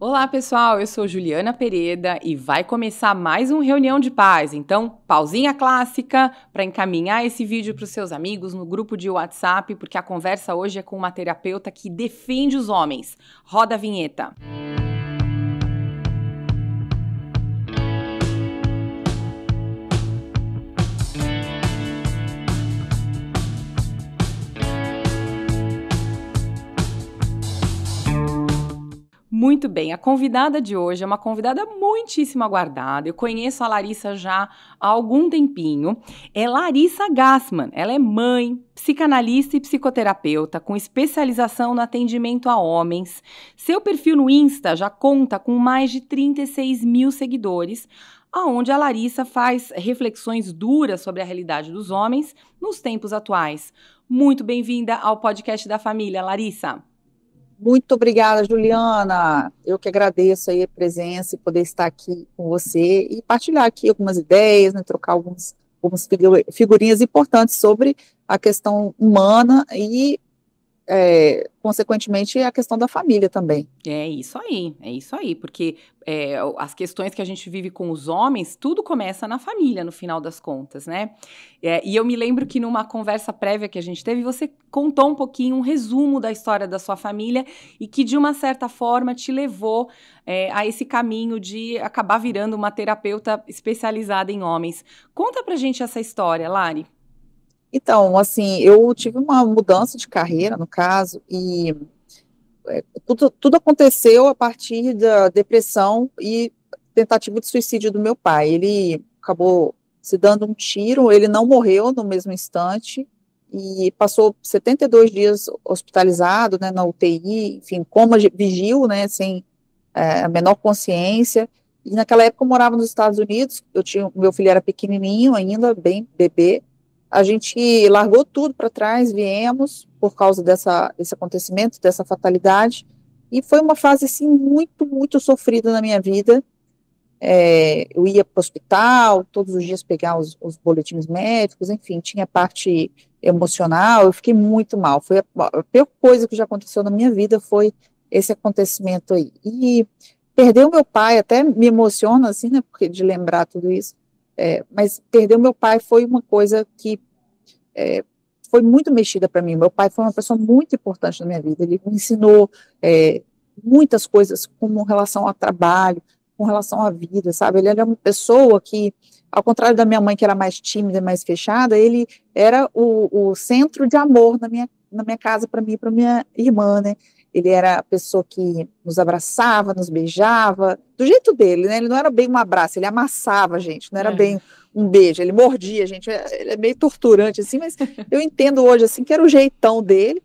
Olá, pessoal, eu sou Juliana Pereda e vai começar mais um Reunião de Paz. Então, pausinha clássica para encaminhar esse vídeo para os seus amigos no grupo de WhatsApp, porque a conversa hoje é com uma terapeuta que defende os homens. Roda a vinheta. Muito bem, a convidada de hoje é uma convidada muitíssimo aguardada. Eu conheço a Larissa já há algum tempinho. É Larissa Gassman. Ela é mãe, psicanalista e psicoterapeuta com especialização no atendimento a homens. Seu perfil no Insta já conta com mais de 36 mil seguidores, onde a Larissa faz reflexões duras sobre a realidade dos homens nos tempos atuais. Muito bem-vinda ao podcast da família, Larissa. Muito obrigada, Juliana. Eu que agradeço aí a presença e poder estar aqui com você e partilhar aqui algumas ideias, né, trocar algumas figurinhas importantes sobre a questão humana e, consequentemente, a questão da família também. É isso aí, porque as questões que a gente vive com os homens, tudo começa na família, no final das contas, né? E eu me lembro que numa conversa prévia que a gente teve, você contou um pouquinho, um resumo da história da sua família e que, de uma certa forma, te levou a esse caminho de acabar virando uma terapeuta especializada em homens. Conta pra gente essa história, Lari. Então, assim, eu tive uma mudança de carreira, no caso, e tudo aconteceu a partir da depressão e tentativa de suicídio do meu pai. Ele acabou se dando um tiro, ele não morreu no mesmo instante e passou 72 dias hospitalizado, né, na UTI, enfim, coma vigil, né, sem a menor consciência. E naquela época eu morava nos Estados Unidos, meu filho era pequenininho ainda, bem bebê. A gente largou tudo para trás, viemos por causa desse acontecimento, dessa fatalidade, e foi uma fase, assim, muito, muito sofrida na minha vida. Eu ia para o hospital, todos os dias pegar os boletins médicos, enfim, tinha parte emocional, eu fiquei muito mal, foi a pior coisa que já aconteceu na minha vida, foi esse acontecimento aí. E perder o meu pai, até me emociona, assim, né, porque de lembrar tudo isso, mas perder o meu pai foi uma coisa que foi muito mexida para mim. Meu pai foi uma pessoa muito importante na minha vida, ele me ensinou muitas coisas com relação ao trabalho, com relação à vida, sabe? Ele era uma pessoa que, ao contrário da minha mãe, que era mais tímida, mais fechada, ele era o centro de amor na minha casa, para mim e para minha irmã, né? Ele era a pessoa que nos abraçava, nos beijava, do jeito dele, né? Ele não era bem um abraço, ele amassava a gente, não era bem um beijo, ele mordia a gente, ele é meio torturante, assim, mas eu entendo hoje, assim, que era o jeitão dele,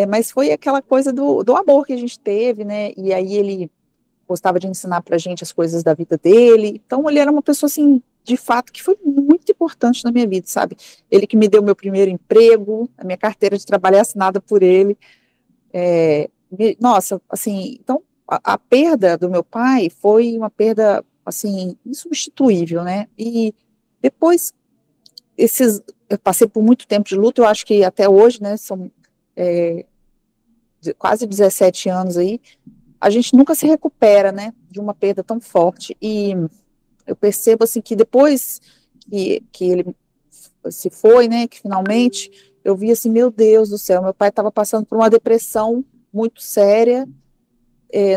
mas foi aquela coisa do amor que a gente teve, né? E aí ele gostava de ensinar pra gente as coisas da vida dele, então ele era uma pessoa, assim, de fato, que foi muito importante na minha vida, sabe? Ele que me deu meu primeiro emprego, a minha carteira de trabalho é assinada por ele. Nossa, assim, então a perda do meu pai foi uma perda, assim, insubstituível, né? E depois, eu passei por muito tempo de luto, eu acho que até hoje, né, são quase 17 anos aí, a gente nunca se recupera, né, de uma perda tão forte, e eu percebo, assim, que depois que ele se foi, né, que finalmente, eu vi assim, meu Deus do céu, meu pai estava passando por uma depressão muito séria,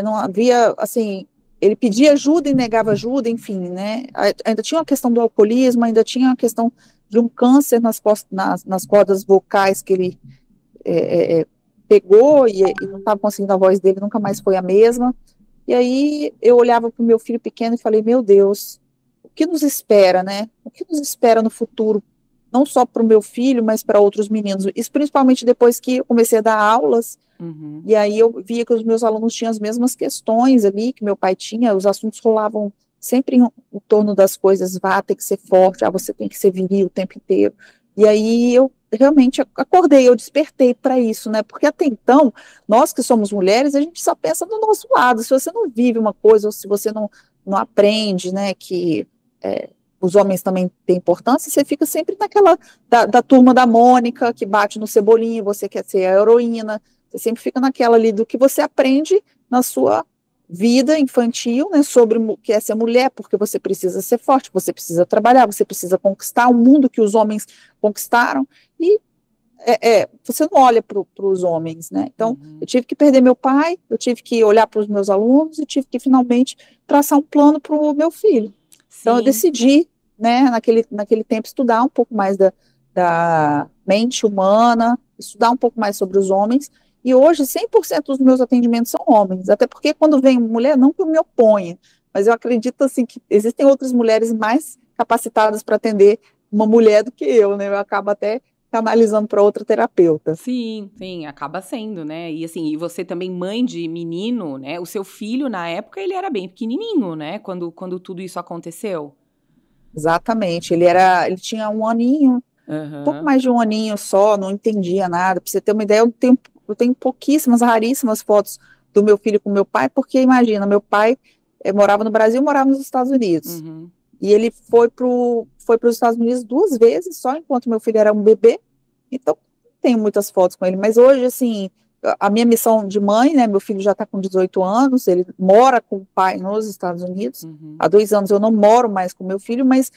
não havia, assim, ele pedia ajuda e negava ajuda, enfim, né, ainda tinha a questão do alcoolismo, ainda tinha a questão de um câncer nas cordas vocais que ele pegou e não estava conseguindo, a voz dele nunca mais foi a mesma, e aí eu olhava para o meu filho pequeno e falei, meu Deus, o que nos espera, né, o que nos espera no futuro, não só para o meu filho, mas para outros meninos, isso principalmente depois que eu comecei a dar aulas, e aí eu via que os meus alunos tinham as mesmas questões ali que meu pai tinha, os assuntos rolavam sempre em torno das coisas, ter que ser forte, você tem que ser viril o tempo inteiro, e aí eu realmente acordei, eu despertei para isso, né, porque até então, nós que somos mulheres, a gente só pensa do nosso lado, se você não vive uma coisa, ou se você não aprende, né, que os homens também têm importância, você fica sempre naquela, da turma da Mônica, que bate no Cebolinha, você quer ser a heroína, você sempre fica naquela ali do que você aprende na sua vida infantil, né, sobre o que é ser mulher, porque você precisa ser forte, você precisa trabalhar, você precisa conquistar o mundo que os homens conquistaram, e você não olha para os homens, né? Então, eu tive que perder meu pai, eu tive que olhar para os meus alunos e tive que finalmente traçar um plano para o meu filho. Então, eu Sim. decidi, né, naquele tempo, estudar um pouco mais da mente humana, estudar um pouco mais sobre os homens, e hoje 100% dos meus atendimentos são homens, até porque quando vem mulher, não que eu me oponha, mas eu acredito, assim, que existem outras mulheres mais capacitadas para atender uma mulher do que eu, né? Eu acabo até canalizando para outra terapeuta. Sim, sim, acaba sendo, né? E assim, e você também mãe de menino, né? O seu filho, na época, ele era bem pequenininho, né? Quando tudo isso aconteceu. Exatamente, ele tinha um aninho, um pouco Aham. mais de um aninho só, não entendia nada. Para você ter uma ideia, eu tenho pouquíssimas, raríssimas fotos do meu filho com meu pai, porque imagina, meu pai morava no Brasil, morava nos Estados Unidos. Uhum. E ele foi para os Estados Unidos 2 vezes, só enquanto meu filho era um bebê. Então, não tenho muitas fotos com ele. Mas hoje, assim, a minha missão de mãe, né? Meu filho já está com 18 anos, ele mora com o pai nos Estados Unidos. Uhum. Há 2 anos eu não moro mais com meu filho, mas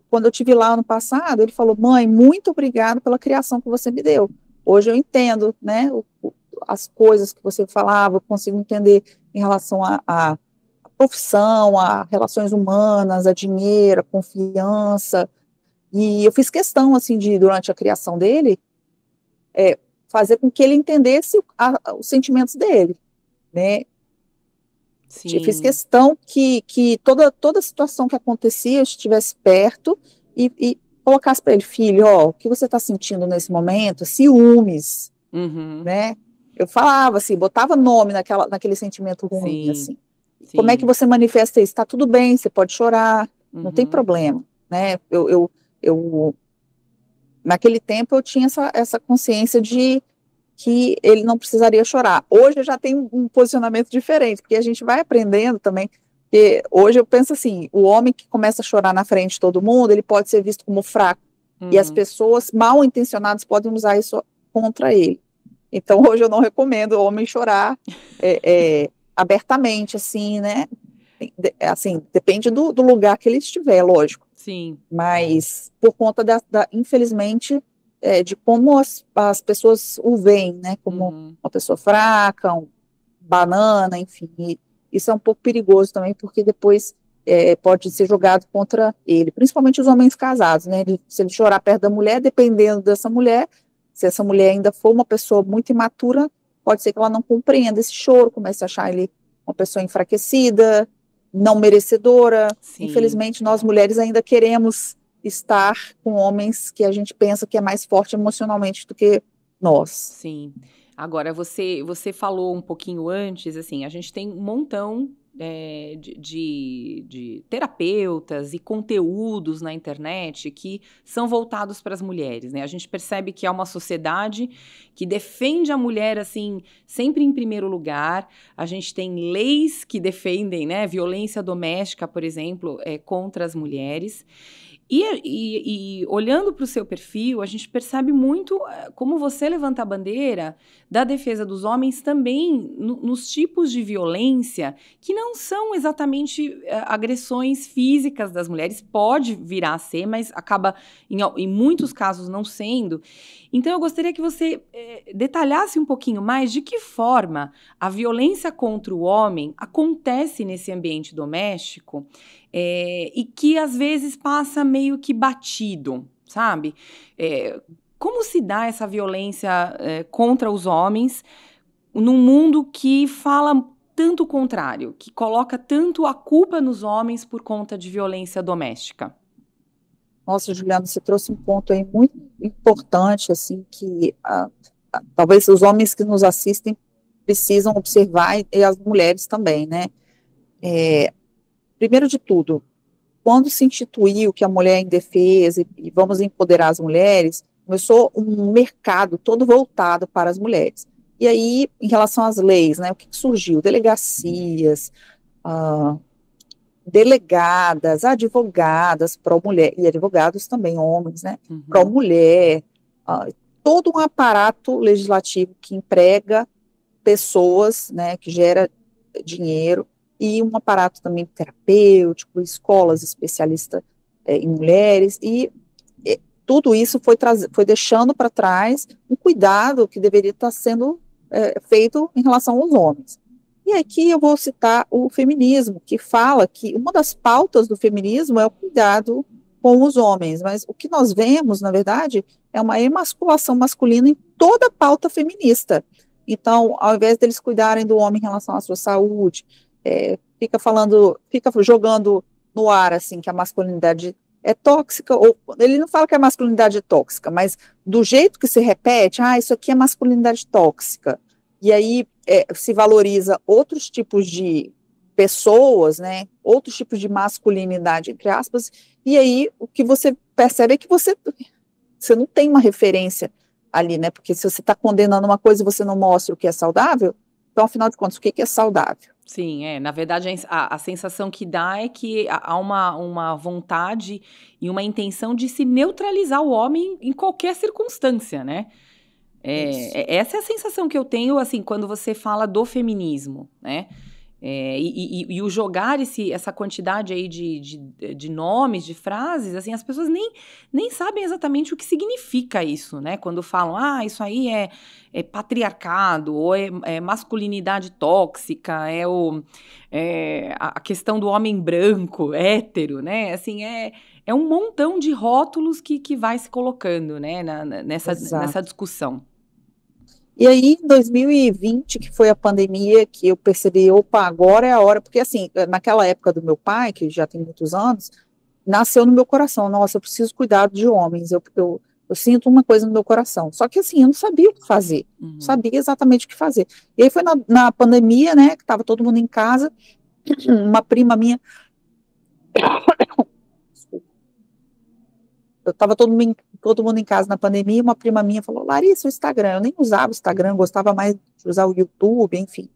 quando eu estive lá ano passado, ele falou: mãe, muito obrigado pela criação que você me deu. Hoje eu entendo, né? As coisas que você falava, eu consigo entender em relação a profissão, a relações humanas, a dinheiro, a confiança. E eu fiz questão, assim, durante a criação dele, fazer com que ele entendesse os sentimentos dele, né? Eu fiz Sim. questão que toda situação que acontecia eu estivesse perto e colocasse para ele: filho, ó, o que você está sentindo nesse momento? Ciúmes, Uhum. né? Eu falava assim, botava nome naquele sentimento ruim, Sim. assim. Como é que Sim. você manifesta isso? Está tudo bem, você pode chorar, não tem Uhum. problema, né? Eu naquele tempo eu tinha essa consciência de que ele não precisaria chorar. Hoje eu já tenho um posicionamento diferente, porque a gente vai aprendendo também, porque hoje eu penso assim, o homem que começa a chorar na frente de todo mundo, ele pode ser visto como fraco, e as Uhum. pessoas mal intencionadas podem usar isso contra ele. Então hoje eu não recomendo o homem chorar abertamente, assim, né? Assim, depende do lugar que ele estiver, lógico, Sim. mas por conta infelizmente, de como as pessoas o veem, né, como Uhum. uma pessoa fraca, um banana, enfim, e isso é um pouco perigoso também, porque depois pode ser jogado contra ele, principalmente os homens casados, né, se ele chorar perto da mulher, dependendo dessa mulher, se essa mulher ainda for uma pessoa muito imatura, pode ser que ela não compreenda esse choro, comece a achar ele uma pessoa enfraquecida, não merecedora. Sim. Infelizmente, nós mulheres ainda queremos estar com homens que a gente pensa que é mais forte emocionalmente do que nós. Sim. Agora, você falou um pouquinho antes, assim, a gente tem um montão de terapeutas e conteúdos na internet que são voltados para as mulheres, né? A gente percebe que é uma sociedade que defende a mulher, assim, sempre em primeiro lugar. A gente tem leis que defendem, né? Violência doméstica, por exemplo, contra as mulheres. E olhando para o seu perfil, a gente percebe muito como você levanta a bandeira da defesa dos homens também nos tipos de violência que não são exatamente agressões físicas das mulheres, pode virar a ser, mas acaba em muitos casos não sendo. Então eu gostaria que você detalhasse um pouquinho mais de que forma a violência contra o homem acontece nesse ambiente doméstico. E que às vezes passa meio que batido, sabe? Como se dá essa violência contra os homens num mundo que fala tanto o contrário, que coloca tanto a culpa nos homens por conta de violência doméstica? Nossa, Juliana, você trouxe um ponto aí muito importante, assim, que talvez os homens que nos assistem precisam observar, e as mulheres também, né? Primeiro de tudo, quando se instituiu que a mulher é indefesa e vamos empoderar as mulheres, começou um mercado todo voltado para as mulheres. E aí, em relação às leis, né, o que surgiu? Delegacias, ah, delegadas, advogadas pró-mulher, e advogados também, homens, né, Uhum. pró-mulher, todo um aparato legislativo que emprega pessoas, né, que gera dinheiro e um aparato também terapêutico, escolas especialistas em mulheres, e tudo isso foi deixando para trás um cuidado que deveria estar sendo feito em relação aos homens. E aqui eu vou citar o feminismo, que fala que uma das pautas do feminismo é o cuidado com os homens, mas o que nós vemos, na verdade, é uma emasculação masculina em toda a pauta feminista. Então, ao invés deles cuidarem do homem em relação à sua saúde, fica jogando no ar, assim, que a masculinidade é tóxica, ou ele não fala que a masculinidade é tóxica, mas do jeito que se repete, isso aqui é masculinidade tóxica, e aí se valoriza outros tipos de pessoas, né, outros tipos de masculinidade, entre aspas, e aí o que você percebe é que você não tem uma referência ali, né, porque se você está condenando uma coisa e você não mostra o que é saudável, então, afinal de contas, o que é saudável? Sim, na verdade, a sensação que dá é que há uma vontade e uma intenção de se neutralizar o homem em qualquer circunstância, né? Essa é a sensação que eu tenho, assim, quando você fala do feminismo, né? E o jogar essa quantidade aí de nomes, de frases, assim, as pessoas nem sabem exatamente o que significa isso, né? Quando falam, isso aí é patriarcado, ou é masculinidade tóxica, a questão do homem branco, hétero, né? Assim, é um montão de rótulos que vai se colocando, né, nessa discussão. E aí, em 2020, que foi a pandemia, que eu percebi, opa, agora é a hora, porque assim, naquela época do meu pai, que já tem muitos anos, nasceu no meu coração, nossa, eu preciso cuidar de homens, eu sinto uma coisa no meu coração, só que assim, eu não sabia o que fazer, não sabia exatamente o que fazer. E aí foi na pandemia, né, que estava todo mundo em casa, uma prima minha, eu estava todo mundo em casa na pandemia, uma prima minha falou, Larissa, o Instagram, eu nem usava o Instagram, gostava mais de usar o YouTube, enfim.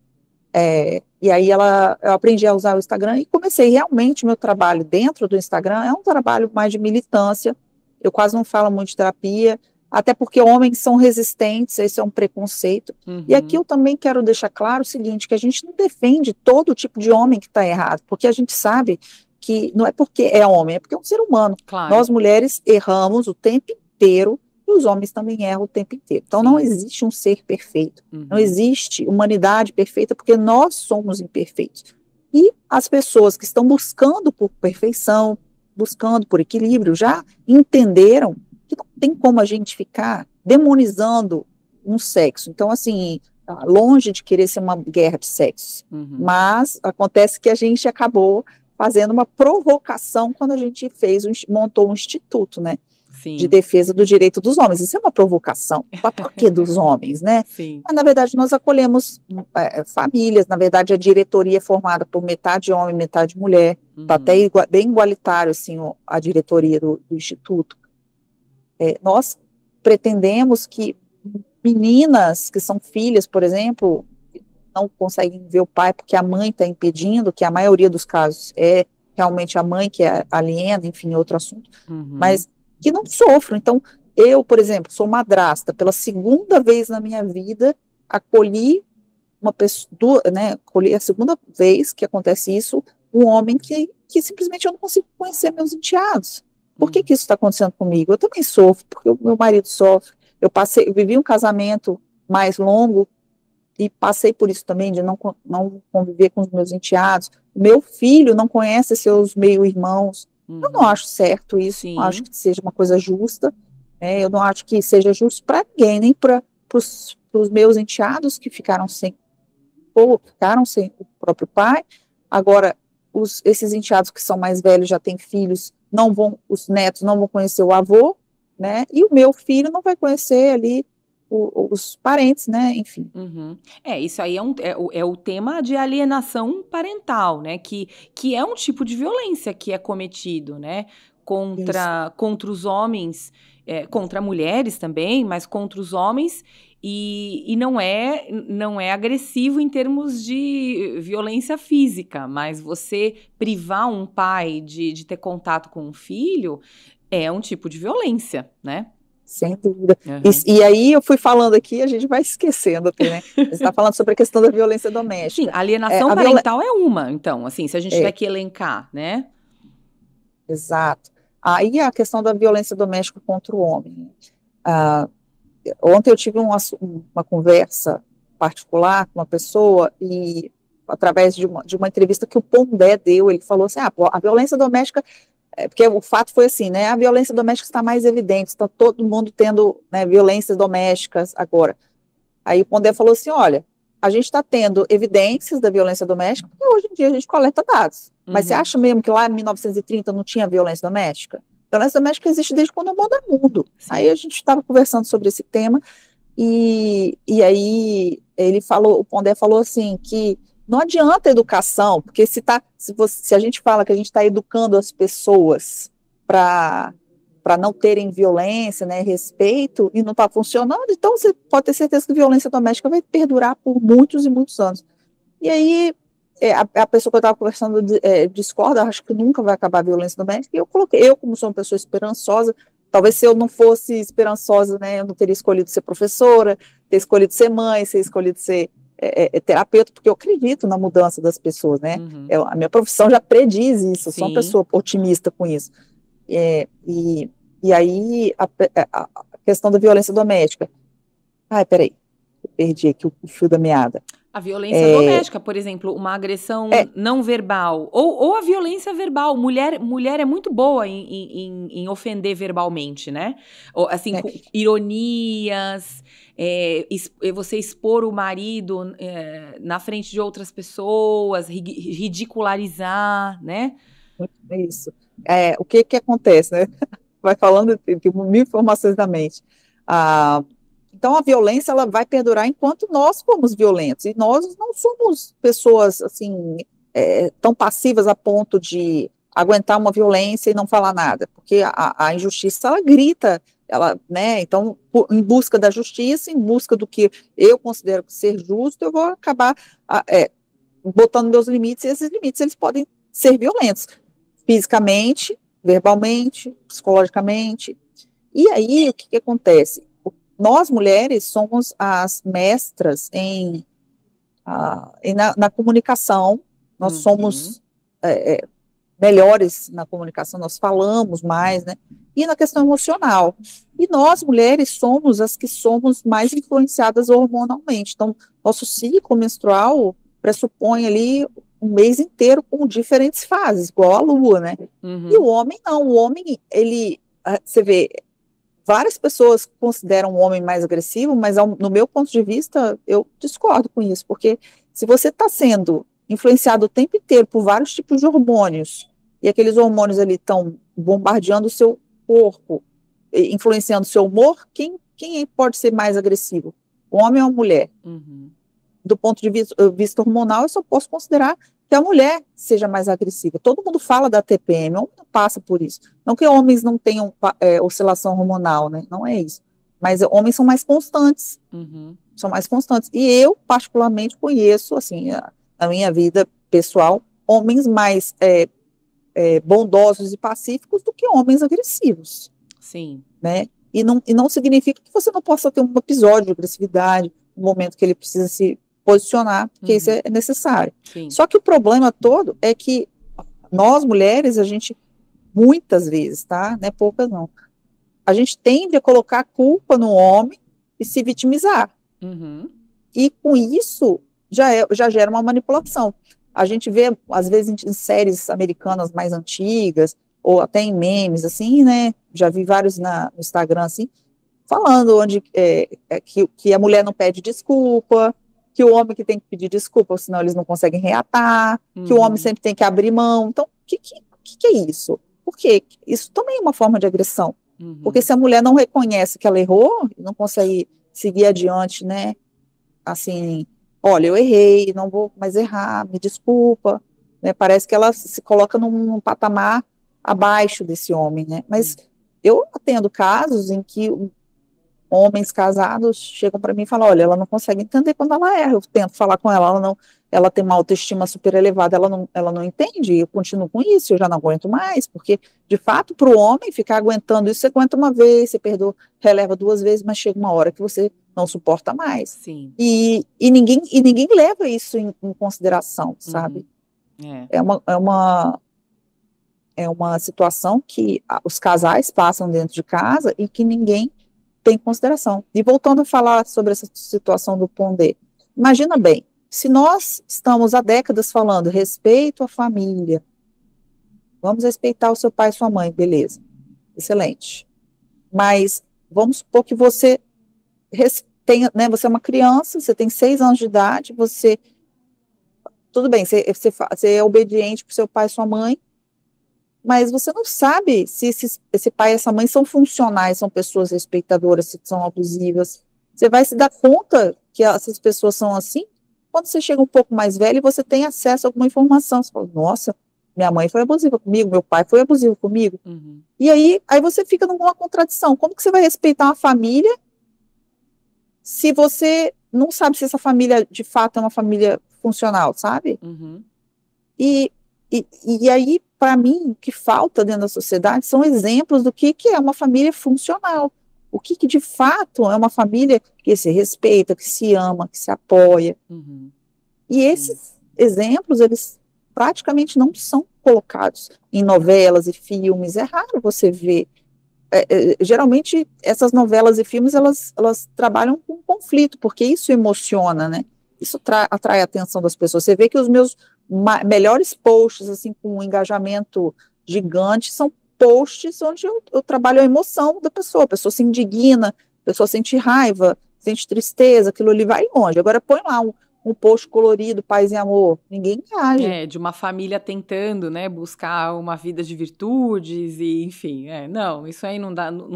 E aí eu aprendi a usar o Instagram e comecei realmente meu trabalho dentro do Instagram, é um trabalho mais de militância, eu quase não falo muito de terapia, até porque homens são resistentes, esse é um preconceito. E aqui eu também quero deixar claro o seguinte, que a gente não defende todo tipo de homem que está errado, porque a gente sabe que não é porque é homem, é porque é um ser humano. Claro. Nós mulheres erramos o tempo inteiro e os homens também erram o tempo inteiro. Então não existe um ser perfeito, não existe humanidade perfeita porque nós somos imperfeitos. E as pessoas que estão buscando por perfeição, buscando por equilíbrio, já entenderam que não tem como a gente ficar demonizando um sexo. Então, assim, longe de querer ser uma guerra de sexos, mas acontece que a gente acabou fazendo uma provocação quando a gente montou um instituto, né, de defesa do direito dos homens. Isso é uma provocação. Mas por que dos homens, né? Mas, na verdade, nós acolhemos famílias, na verdade, a diretoria é formada por metade homem, metade mulher, está até bem igualitário, assim, a diretoria do instituto. Nós pretendemos que meninas que são filhas, por exemplo, não conseguem ver o pai porque a mãe está impedindo, que a maioria dos casos é realmente a mãe que é aliena, enfim, outro assunto, mas que não sofram. Então, eu, por exemplo, sou madrasta, pela segunda vez na minha vida, acolhi uma pessoa, né, acolhi a segunda vez que acontece isso, um homem que simplesmente eu não consigo conhecer meus enteados. Por que isso está acontecendo comigo? Eu também sofro, porque o meu marido sofre. Eu vivi um casamento mais longo, e passei por isso também, de não conviver com os meus enteados. Meu filho não conhece seus meio-irmãos. Eu não acho certo isso, não acho que seja uma coisa justa, eu não acho que seja justo para ninguém, nem para os meus enteados que ficaram sem o próprio pai. Agora, esses enteados que são mais velhos, já têm filhos, os netos não vão conhecer o avô, né, e o meu filho não vai conhecer ali os parentes, né, enfim. Isso aí é o tema de alienação parental, né, que é um tipo de violência que é cometido, né, contra os homens, contra mulheres também, mas contra os homens, e não é agressivo em termos de violência física, mas você privar um pai de ter contato com um filho é um tipo de violência, né? sem dúvida. Aham. E aí eu fui falando aqui, a gente vai esquecendo até, né? Você está falando sobre a questão da violência Sim, doméstica. alienação A violência. parental é uma, então, assim, se a gente tiver que elencar, né? Exato. Aí a questão da violência doméstica contra o homem. Ah, ontem eu tive uma conversa particular com uma pessoa e através de uma entrevista que o Pondé deu, ele falou assim, pô, a violência doméstica, porque o fato foi assim, né, a violência doméstica está mais evidente, está todo mundo tendo, né, violências domésticas agora. Aí o Pondé falou assim, olha, a gente está tendo evidências da violência doméstica, porque hoje em dia a gente coleta dados. Mas você Uhum. acha mesmo que lá em 1930 não tinha violência doméstica? Violência doméstica existe desde quando o mundo é mundo. Aí Sim. a gente estava conversando sobre esse tema, e aí ele falou, o Pondé falou assim, que não adianta educação, porque se a gente fala que a gente está educando as pessoas para não terem violência, né, respeito, e não está funcionando, então você pode ter certeza que violência doméstica vai perdurar por muitos e muitos anos. E aí, a pessoa que eu estava conversando discorda, acho que nunca vai acabar a violência doméstica, e eu como sou uma pessoa esperançosa, talvez se eu não fosse esperançosa, né, eu não teria escolhido ser professora, ter escolhido ser mãe, ter escolhido ser terapeuta, porque eu acredito na mudança das pessoas, né, Uhum. a minha profissão já prediz isso, eu sou uma Sim. pessoa otimista com isso. E aí, a questão da violência doméstica. Ai, peraí, eu perdi aqui o fio da meada. A violência É, doméstica, por exemplo, uma agressão é, não verbal, ou a violência verbal. Mulher é muito boa em ofender verbalmente, né? Ou, assim, é, com ironias, você expor o marido na frente de outras pessoas, ridicularizar, né? é isso. O que que acontece, né? Vai falando de mil informações da mente. Ah, então, a violência ela vai perdurar enquanto nós formos violentos. E nós não somos pessoas assim tão passivas a ponto de aguentar uma violência e não falar nada, porque a injustiça ela grita, ela, né? Então, em busca da justiça, em busca do que eu considero ser justo, eu vou acabar botando meus limites. E esses limites eles podem ser violentos, fisicamente, verbalmente, psicologicamente. E aí, o que que acontece? Nós, mulheres, somos as mestras na comunicação, nós Uhum. somos melhores na comunicação, nós falamos mais, né? E na questão emocional. E nós, mulheres, somos as que somos mais influenciadas hormonalmente. Então, nosso ciclo menstrual pressupõe ali um mês inteiro com diferentes fases, igual a lua, né? E o Uhum. homem não, o homem, você vê, várias pessoas consideram o homem mais agressivo, mas no meu ponto de vista, eu discordo com isso, porque se você está sendo influenciado o tempo inteiro por vários tipos de hormônios, e aqueles hormônios ali estão bombardeando o seu corpo, influenciando o seu humor, quem pode ser mais agressivo? O homem ou a mulher? Uhum. Do ponto de vista hormonal, eu só posso considerar que a mulher seja mais agressiva. Todo mundo fala da TPM, o homem não passa por isso. Não que homens não tenham oscilação hormonal, né? Não é isso. Mas homens são mais constantes, Uhum. são mais constantes. E eu, particularmente, conheço, assim, na minha vida pessoal, homens mais bondosos e pacíficos do que homens agressivos, Sim. né? E não significa que você não possa ter um episódio de agressividade, um momento que ele precisa se posicionar, porque isso Uhum. é necessário. Sim. Só que o problema todo é que nós, mulheres, a gente, muitas vezes, tá? Não é poucas não, a gente tende a colocar a culpa no homem e se vitimizar. Uhum. E com isso, já gera uma manipulação. A gente vê, às vezes, em séries americanas mais antigas, ou até em memes, assim, né? Já vi vários no Instagram, assim, falando que a mulher não pede desculpa, que o homem que tem que pedir desculpa, senão eles não conseguem reatar, que o homem Uhum. sempre tem que abrir mão. Então, o que é isso? Por quê? Isso também é uma forma de agressão. Porque Uhum. se a mulher não reconhece que ela errou, não consegue seguir adiante, né? Assim, olha, eu errei, não vou mais errar, me desculpa, né? Parece que ela se coloca num patamar abaixo desse homem, né? Mas Uhum. eu atendo casos em que homens casados chegam para mim e falam, olha, ela não consegue entender quando ela erra, eu tento falar com ela, ela tem uma autoestima super elevada, ela não entende, eu continuo com isso, eu já não aguento mais, porque, de fato, para o homem, ficar aguentando isso, você aguenta uma vez, você perdoa, releva 2 vezes, mas chega uma hora que você não suporta mais. Sim. E ninguém leva isso em consideração, sabe? É. É uma situação que os casais passam dentro de casa e que ninguém tem consideração. E voltando a falar sobre essa situação do Pondé, imagina bem, se nós estamos há décadas falando respeito à família, vamos respeitar o seu pai e sua mãe, beleza, excelente. Mas vamos supor que você tenha, né, você é uma criança, você tem 6 anos de idade, tudo bem, você é obediente para o seu pai e sua mãe, mas você não sabe se esse pai e essa mãe são funcionais, são pessoas respeitadoras, se são abusivas. Você vai se dar conta que essas pessoas são assim quando você chega um pouco mais velho e você tem acesso a alguma informação. Você fala, nossa, minha mãe foi abusiva comigo, meu pai foi abusivo comigo. E aí você fica numa contradição. Como que você vai respeitar uma família se você não sabe se essa família, de fato, é uma família funcional, sabe? E aí, para mim, o que falta dentro da sociedade são exemplos do que é uma família funcional. O que de fato é uma família que se respeita, que se ama, que se apoia. E esses exemplos, eles praticamente não são colocados em novelas e filmes. É raro você ver. Geralmente, essas novelas e filmes, elas trabalham com conflito, porque isso emociona, né? Isso atrai a atenção das pessoas. Você vê que os meus melhores posts, assim, com um engajamento gigante, são posts onde eu trabalho a emoção da pessoa. A pessoa se indigna, a pessoa sente raiva, sente tristeza, aquilo ali vai longe. Agora põe lá um post colorido, paz e amor, ninguém engaja. De uma família tentando, né, buscar uma vida de virtudes e, enfim, não, isso aí não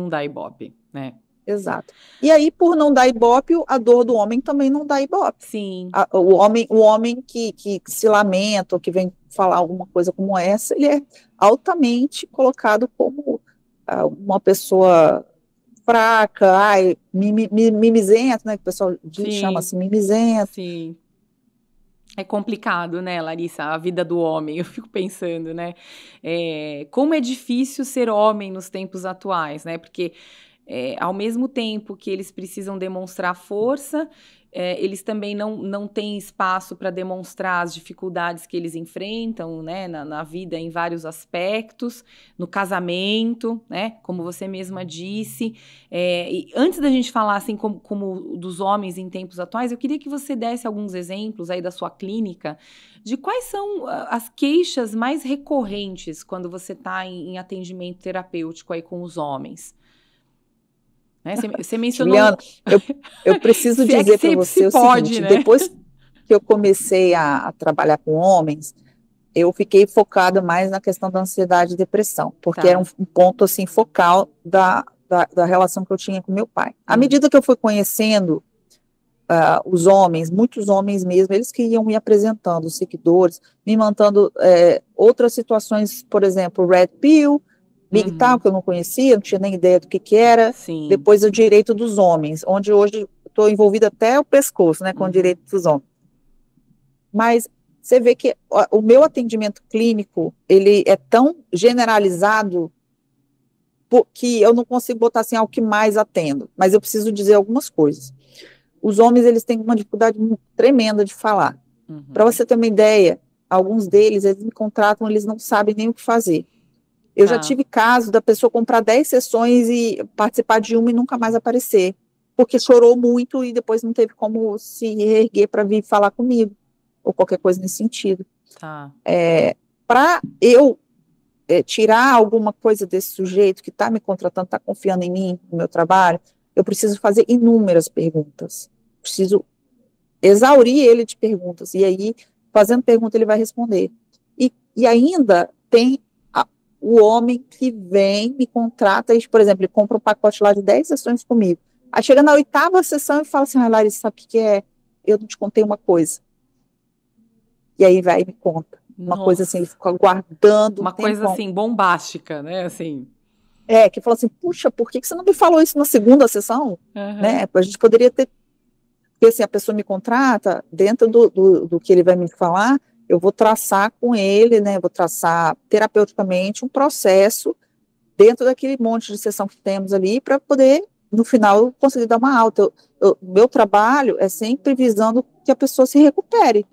dá ibope, né? Exato. E aí, por não dar ibope, a dor do homem também não dá ibope. Sim. O homem que se lamenta, ou que vem falar alguma coisa como essa, ele é altamente colocado como uma pessoa fraca, mimizento, né, que o pessoal chama assim, mimizento. Sim. É complicado, né, Larissa, a vida do homem, eu fico pensando, né, como é difícil ser homem nos tempos atuais, né, porque ao mesmo tempo que eles precisam demonstrar força, eles também não têm espaço para demonstrar as dificuldades que eles enfrentam, né, na vida em vários aspectos, no casamento, né, como você mesma disse. E antes da gente falar assim como dos homens em tempos atuais, eu queria que você desse alguns exemplos aí da sua clínica de quais são as queixas mais recorrentes quando você está em atendimento terapêutico aí com os homens. Você mencionou... Juliana, eu preciso dizer para você o seguinte, né? Depois que eu comecei a trabalhar com homens, eu fiquei focada mais na questão da ansiedade e depressão, porque era um ponto, assim, focal da relação que eu tinha com meu pai. À medida que eu fui conhecendo os homens, muitos homens mesmo, eles que iam me apresentando, os seguidores, me mandando outras situações, por exemplo, Red Pill, Big Tal, que eu não conhecia, não tinha nem ideia do que era. Sim. Depois o direito dos homens, onde hoje estou envolvida até o pescoço, né, com o direito dos homens. Mas você vê que o meu atendimento clínico, ele é tão generalizado que eu não consigo botar assim, o que mais atendo, mas eu preciso dizer algumas coisas. Os homens, eles têm uma dificuldade tremenda de falar. Para você ter uma ideia, alguns deles, eles me contratam, eles não sabem nem o que fazer. Eu já tive caso da pessoa comprar 10 sessões e participar de uma e nunca mais aparecer, porque chorou muito e depois não teve como se reerguer para vir falar comigo, ou qualquer coisa nesse sentido. Para eu tirar alguma coisa desse sujeito que está me contratando, está confiando em mim, no meu trabalho, eu preciso fazer inúmeras perguntas, preciso exaurir ele de perguntas, e aí, fazendo pergunta, ele vai responder. E ainda tem o homem que vem, me contrata, e, por exemplo, ele compra um pacote lá de 10 sessões comigo. Aí chega na 8ª sessão e fala assim, Larissa, sabe o que é? Eu não te contei uma coisa. E aí vai e me conta. Uma coisa assim, ele fica aguardando. Uma coisa assim, bombástica, né? Assim. que falou assim, puxa, por que você não me falou isso na segunda sessão? Né? A gente poderia ter, porque assim, a pessoa me contrata, dentro do que ele vai me falar, eu vou traçar com ele, né, vou traçar terapeuticamente um processo dentro daquele monte de sessão que temos ali, para poder, no final, conseguir dar uma alta. Meu trabalho é sempre visando que a pessoa se recupere,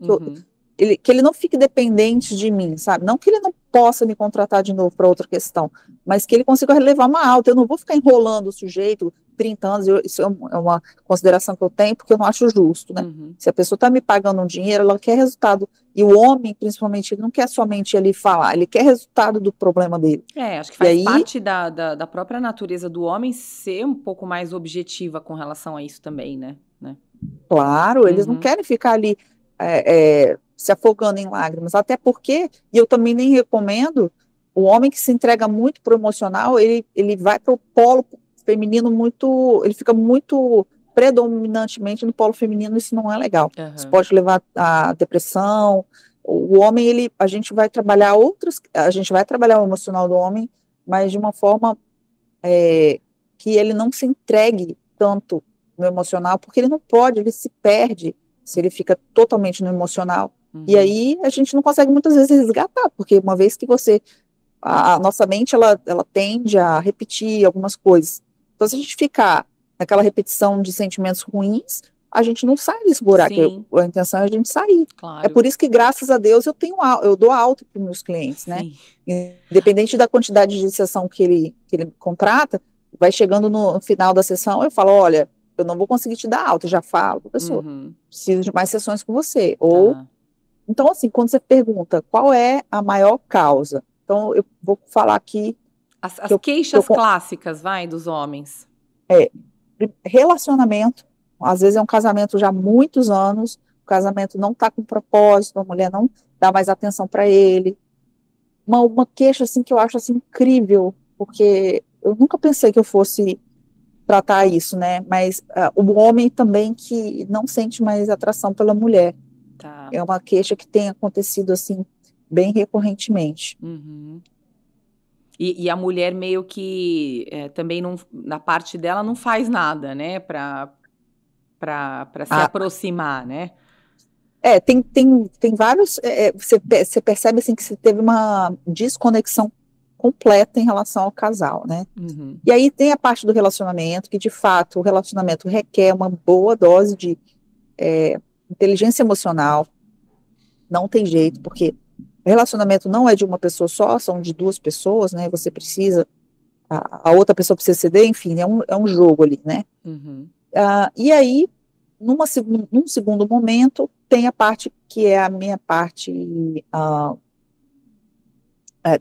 que ele não fique dependente de mim, sabe? Não que ele não possa me contratar de novo para outra questão, mas que ele consiga levar uma alta. Eu não vou ficar enrolando o sujeito 30 anos, isso é uma consideração que eu tenho, porque eu não acho justo, né? Se a pessoa está me pagando um dinheiro, ela quer resultado. E o homem, principalmente, ele não quer somente ali falar, ele quer resultado do problema dele. Acho que faz parte da própria natureza do homem ser um pouco mais objetiva com relação a isso também, né? Claro, eles não querem ficar ali se afogando em lágrimas, até porque, e eu também nem recomendo, o homem que se entrega muito pro emocional, ele vai pro polo feminino muito, ele fica muito predominantemente no polo feminino, isso não é legal. Isso pode levar à depressão. O homem, a gente vai trabalhar o emocional do homem, mas de uma forma que ele não se entregue tanto no emocional, porque ele não pode, ele se perde se ele fica totalmente no emocional. E aí a gente não consegue muitas vezes resgatar, porque uma vez que a nossa mente, ela tende a repetir algumas coisas. Então, se a gente ficar naquela repetição de sentimentos ruins, a gente não sai desse buraco. A intenção é a gente sair. Claro. É por isso que, graças a Deus, eu dou alta para os meus clientes, né? Independente da quantidade de sessão que ele contrata, vai chegando no final da sessão, eu falo, olha, eu não vou conseguir te dar alta, eu já falo para a pessoa, preciso de mais sessões com você. Então, assim, quando você pergunta qual é a maior causa, então eu vou falar aqui... As queixas clássicas, dos homens. Relacionamento, às vezes é um casamento já há muitos anos, o casamento não está com propósito, a mulher não dá mais atenção para ele. Uma queixa, assim, que eu acho, assim, incrível, porque eu nunca pensei que eu fosse tratar isso, né, mas o homem também que não sente mais atração pela mulher. É uma queixa que tem acontecido, assim, bem recorrentemente. E a mulher meio que também não, na parte dela não faz nada, né, para se aproximar, né? Tem vários, você percebe, assim, que você teve uma desconexão completa em relação ao casal, né? E aí tem a parte do relacionamento, que de fato o relacionamento requer uma boa dose de inteligência emocional, não tem jeito, porque o relacionamento não é de uma pessoa só, são de duas pessoas, né? Você precisa, a outra pessoa precisa ceder, enfim, é um jogo ali, né? E aí, num segundo momento, tem a parte que é a minha parte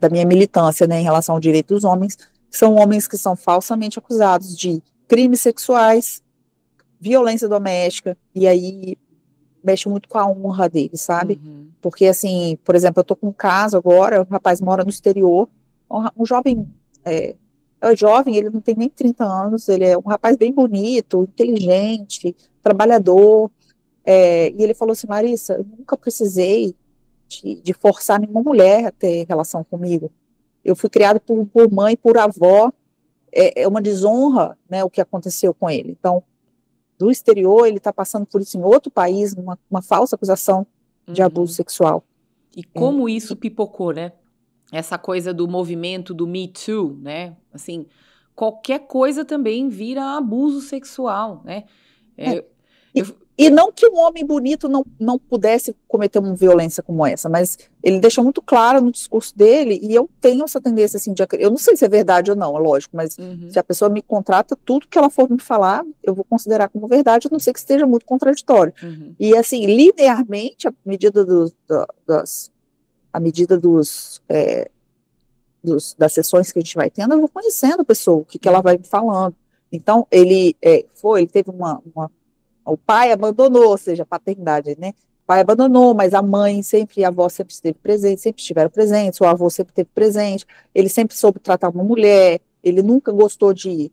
da minha militância, né, em relação ao direito dos homens, que são homens que são falsamente acusados de crimes sexuais, violência doméstica, e aí mexe muito com a honra deles, sabe? Porque, assim, por exemplo, eu tô com um caso agora, o rapaz mora no exterior, um jovem, jovem, ele não tem nem 30 anos, ele é um rapaz bem bonito, inteligente, trabalhador, e ele falou assim, Marissa, eu nunca precisei de forçar nenhuma mulher a ter relação comigo. Eu fui criado por mãe, por avó, é uma desonra, né, o que aconteceu com ele. Então, do exterior, ele está passando por isso em outro país, uma falsa acusação de abuso sexual. E como isso pipocou, né? Essa coisa do movimento do Me Too, né? Assim, qualquer coisa também vira abuso sexual, né? E não que um homem bonito não pudesse cometer uma violência como essa, mas ele deixou muito claro no discurso dele, e eu tenho essa tendência, assim, eu não sei se é verdade ou não, é lógico, mas se a pessoa me contrata, tudo que ela for me falar, eu vou considerar como verdade, a não ser que esteja muito contraditório. E, assim, linearmente, a medida das sessões que a gente vai tendo, eu vou conhecendo a pessoa, o que ela vai me falando. Então, ele teve o pai abandonou, ou seja, a paternidade, né? O pai abandonou, mas a mãe sempre, a avó sempre esteve presente, sempre estiveram presentes, o avô sempre esteve presente, ele sempre soube tratar uma mulher, ele nunca gostou de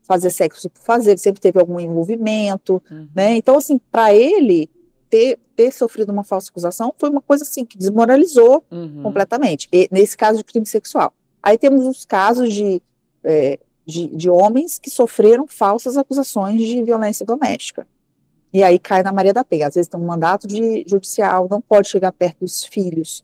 fazer sexo por fazer, ele sempre teve algum envolvimento, né? Então, assim, para ele ter sofrido uma falsa acusação foi uma coisa, assim, que desmoralizou completamente, nesse caso de crime sexual. Aí temos os casos de de homens que sofreram falsas acusações de violência doméstica. E aí cai na Maria da Penha. Às vezes tem um mandato judicial, não pode chegar perto dos filhos,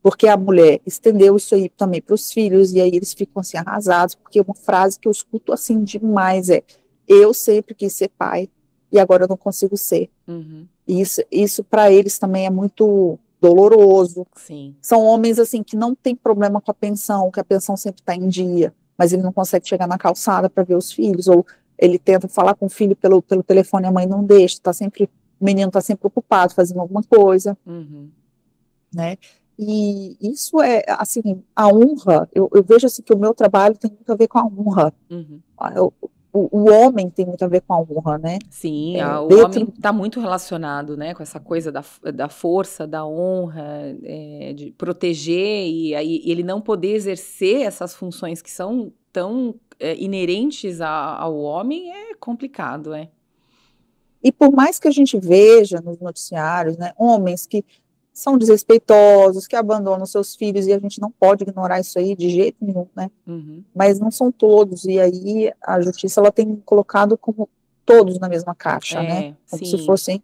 porque a mulher estendeu isso aí também para os filhos, e aí eles ficam assim arrasados, porque uma frase que eu escuto assim demais é: eu sempre quis ser pai, e agora eu não consigo ser. Uhum. Isso para eles também é muito doloroso. Sim. São homens assim que não tem problema com a pensão, que a pensão sempre está em dia, mas ele não consegue chegar na calçada para ver os filhos, ou ele tenta falar com o filho pelo telefone, a mãe não deixa, o menino está sempre ocupado fazendo alguma coisa, Uhum. né? E isso é, assim, a honra, eu vejo assim que o meu trabalho tem muito a ver com a honra. Uhum. O homem tem muito a ver com a honra, né? Sim, o homem Dentro, está muito relacionado, né, com essa coisa da força, da honra, de proteger, e aí ele não poder exercer essas funções que são tão inerentes ao homem é complicado, e por mais que a gente veja nos noticiários, né, homens que são desrespeitosos, que abandonam seus filhos, e a gente não pode ignorar isso aí de jeito nenhum, né? Uhum. Mas não são todos, e aí a justiça ela tem colocado como todos na mesma caixa, né? Como se Sim, fossem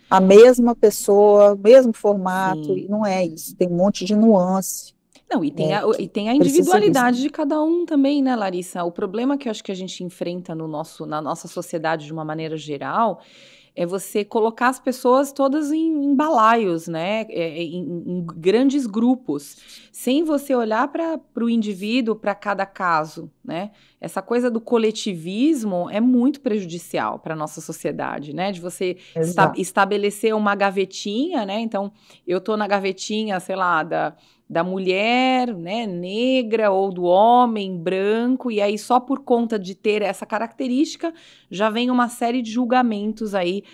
a mesma pessoa, mesmo formato, sim. e não é isso, tem um monte de nuance, Não, e tem né, e que tem a precisa ser vista. individualidade de cada um também, né, Larissa? O problema que eu acho que a gente enfrenta na nossa sociedade de uma maneira geral é você colocar as pessoas todas em balaios, né? Em grandes grupos, sem você olhar para o indivíduo, para cada caso, né? Essa coisa do coletivismo é muito prejudicial para a nossa sociedade, né? De você Exato. estabelecer uma gavetinha, né? Então, eu tô na gavetinha, sei lá, da mulher, né, negra, ou do homem branco, e aí só por conta de ter essa característica já vem uma série de julgamentos aí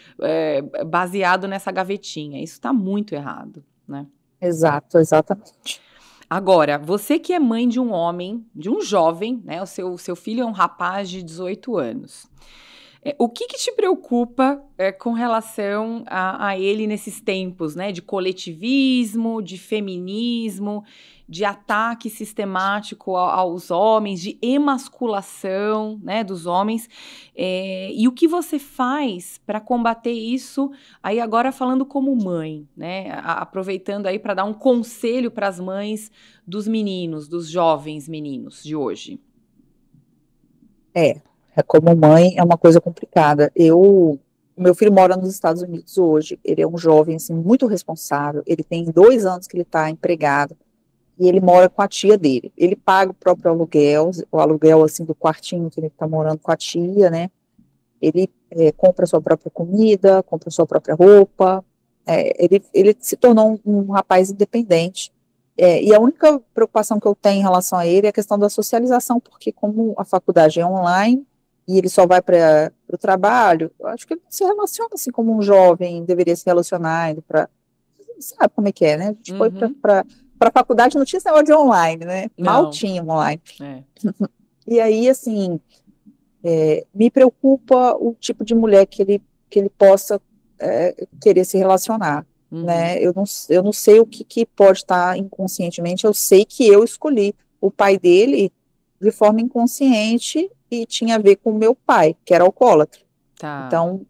baseado nessa gavetinha. Isso está muito errado, né? Exato, exatamente. Agora, você que é mãe de um homem, de um jovem, né? O seu filho é um rapaz de 18 anos. O que te preocupa com relação a ele nesses tempos, né? De coletivismo, de feminismo, de ataque sistemático aos homens, de emasculação, né, dos homens. E o que você faz para combater isso? Aí agora falando como mãe, né? Aproveitando aí para dar um conselho para as mães dos meninos, dos jovens meninos de hoje. Como mãe é uma coisa complicada. Meu filho mora nos Estados Unidos hoje, ele é um jovem, assim, muito responsável, ele tem 2 anos que ele está empregado, e ele mora com a tia dele. Ele paga o próprio aluguel, o aluguel, assim, do quartinho que ele está morando com a tia, né? Ele compra sua própria comida, compra sua própria roupa, ele se tornou um rapaz independente. E a única preocupação que eu tenho em relação a ele é a questão da socialização, porque como a faculdade é online e ele só vai para o trabalho, eu acho que ele não se relaciona assim como um jovem deveria se relacionar, indo para, sabe como é que é, né? A gente foi Uhum. para a faculdade, não tinha esse negócio de online, né? Mal Não. tinha online. É. E aí, assim, me preocupa o tipo de mulher que ele possa querer se relacionar, Uhum. né? Eu não sei o que pode estar inconscientemente, eu sei que eu escolhi o pai dele de forma inconsciente e tinha a ver com o meu pai, que era alcoólatra. Tá. Então,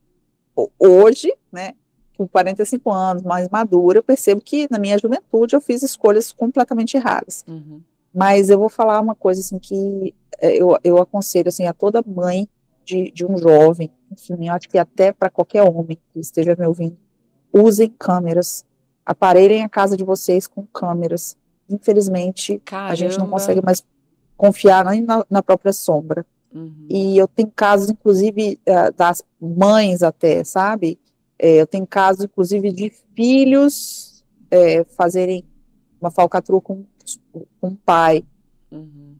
hoje, né, com 45 anos, mais madura, eu percebo que na minha juventude eu fiz escolhas completamente erradas. Uhum. Mas eu vou falar uma coisa assim que eu aconselho assim a toda mãe de um jovem, enfim, eu acho que até para qualquer homem que esteja me ouvindo, usem câmeras, aparelhem a casa de vocês com câmeras. Infelizmente, a gente não Caramba. consegue mais confiar nem na própria sombra. Uhum. E eu tenho casos, inclusive, das mães até, sabe? Eu tenho casos, inclusive, de filhos fazerem uma falcatrua com o pai. Uhum.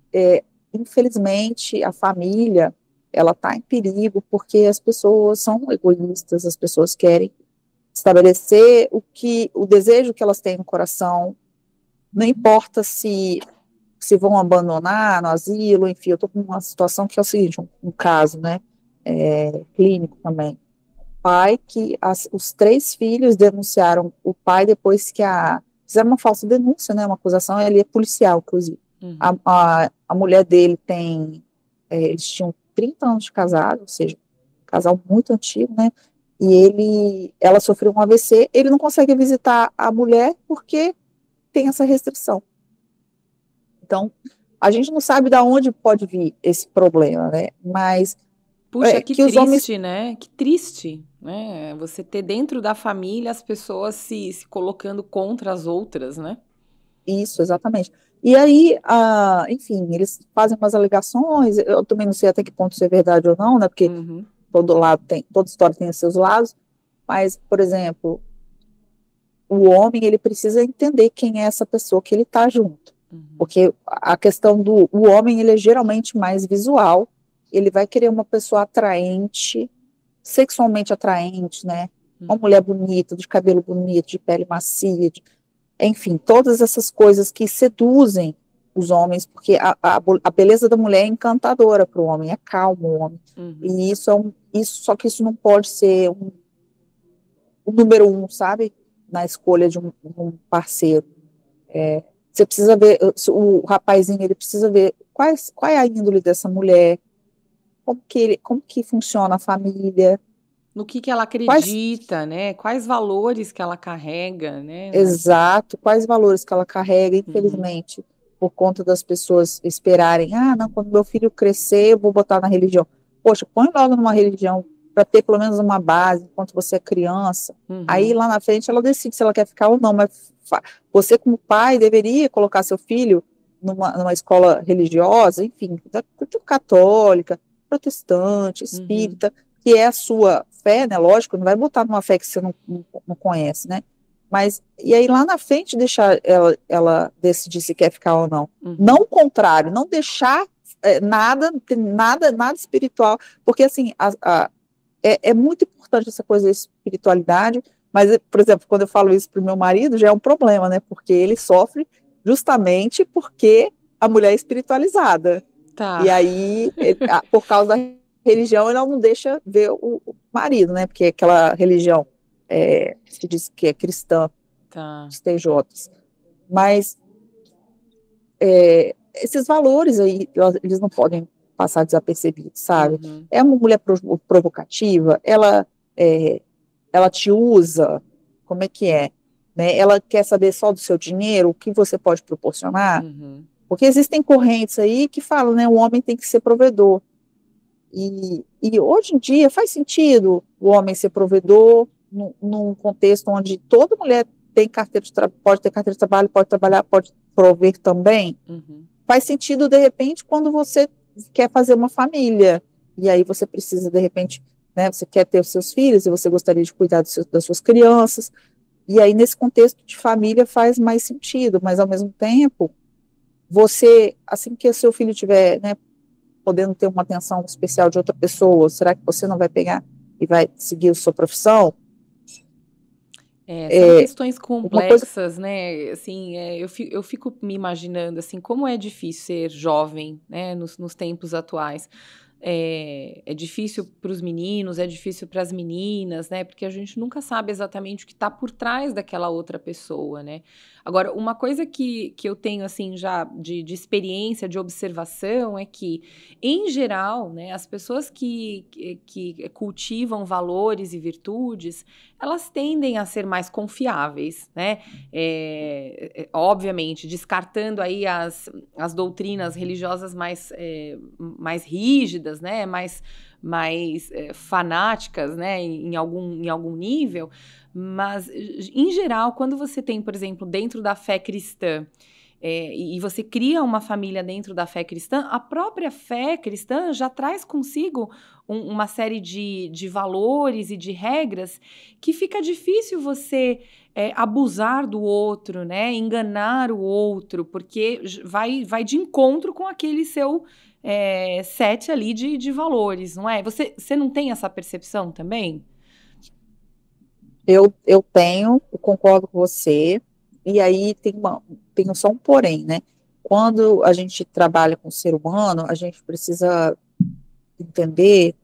Infelizmente, a família, ela está em perigo porque as pessoas são egoístas, as pessoas querem estabelecer o desejo que elas têm no coração, não importa se vão abandonar no asilo, enfim, eu estou com uma situação que é o seguinte, um caso, né, clínico também, pai que os 3 filhos denunciaram o pai depois que fizeram uma falsa denúncia, né, uma acusação, ele é policial, inclusive, Uhum. A mulher dele eles tinham 30 anos de casado, ou seja, um casal muito antigo, né? E ela sofreu um AVC, ele não consegue visitar a mulher porque tem essa restrição. Então, a gente não sabe de onde pode vir esse problema, né? Mas Puxa, que que os homens, triste, né? Que triste, né? Você ter dentro da família as pessoas se colocando contra as outras, né? isso, exatamente. E aí, enfim, eles fazem umas alegações, eu também não sei até que ponto isso é verdade ou não, né? Porque Uhum, toda história tem os seus lados, mas, por exemplo, o homem, ele precisa entender quem é essa pessoa que ele está junto. uhum, Porque a questão o homem, ele é geralmente mais visual, ele vai querer uma pessoa atraente, sexualmente atraente, né? Uma uhum, mulher bonita, de cabelo bonito, de pele macia, enfim, todas essas coisas que seduzem os homens, porque a beleza da mulher é encantadora para o homem, é calmo o homem. uhum. E só que isso não pode ser o número um, sabe? Na escolha de um parceiro. Você precisa ver, o rapazinho, ele precisa ver qual é a índole dessa mulher, como que funciona a família, No que ela quais, acredita, né? Quais valores que ela carrega, né? exato, quais valores que ela carrega, Uhum, infelizmente, por conta das pessoas esperarem, não, quando meu filho crescer, eu vou botar na religião. Poxa, põe logo numa religião para ter pelo menos uma base enquanto você é criança. Aí uhum, lá na frente ela decide se ela quer ficar ou não, mas você como pai deveria colocar seu filho numa escola religiosa, enfim, católica, protestante, uhum. espírita, que é a sua fé, né? Lógico, não vai botar numa fé que você não conhece, né? Mas, e aí lá na frente deixar ela decidir se quer ficar ou não. Não Uhum. o contrário, não deixar nada espiritual, porque assim, é muito importante essa coisa da espiritualidade, mas, por exemplo, quando eu falo isso para o meu marido, já é um problema, né? Porque ele sofre justamente porque a mulher é espiritualizada. Tá. E aí, por causa da religião, ela não deixa ver o marido, né? Porque aquela religião se diz que é cristã, Tá. os TJs. Mas esses valores aí, eles não podem passar desapercebidos, sabe? Uhum. É uma mulher provocativa, é, ela te usa, como é que é? Né? Ela quer saber só do seu dinheiro, o que você pode proporcionar, Uhum. porque existem correntes aí que falam, né, o homem tem que ser provedor. E hoje em dia faz sentido o homem ser provedor num contexto onde toda mulher tem pode ter carteira de trabalho, pode trabalhar, pode prover também. Uhum. Faz sentido, de repente, quando você quer fazer uma família, e aí você precisa, de repente, né, você quer ter os seus filhos, e você gostaria de cuidar das suas crianças, e aí nesse contexto de família faz mais sentido, mas ao mesmo tempo, você, assim que o seu filho tiver, né, podendo ter uma atenção especial de outra pessoa, será que você não vai pegar e vai seguir a sua profissão? São É, questões uma coisa, complexas, né? Assim, eu fico me imaginando assim, como é difícil ser jovem, né, nos tempos atuais. É difícil para os meninos, é difícil para as meninas, né? Porque a gente nunca sabe exatamente o que está por trás daquela outra pessoa, né? Agora, uma coisa que eu tenho, assim, já de experiência, de observação, é que, em geral, né, as pessoas que cultivam valores e virtudes, elas tendem a ser mais confiáveis, né? Obviamente, descartando aí as doutrinas religiosas mais rígidas, né? Mais fanáticas, né? Em algum nível. Mas, em geral, quando você tem, por exemplo, dentro da fé cristã, e você cria uma família dentro da fé cristã, a própria fé cristã já traz consigo uma série de valores e de regras que fica difícil você abusar do outro, né? Enganar o outro, porque vai de encontro com aquele seu set ali de valores, não é? Você não tem essa percepção também? eu concordo com você, e aí tem só um porém, né? Quando a gente trabalha com o ser humano, a gente precisa entender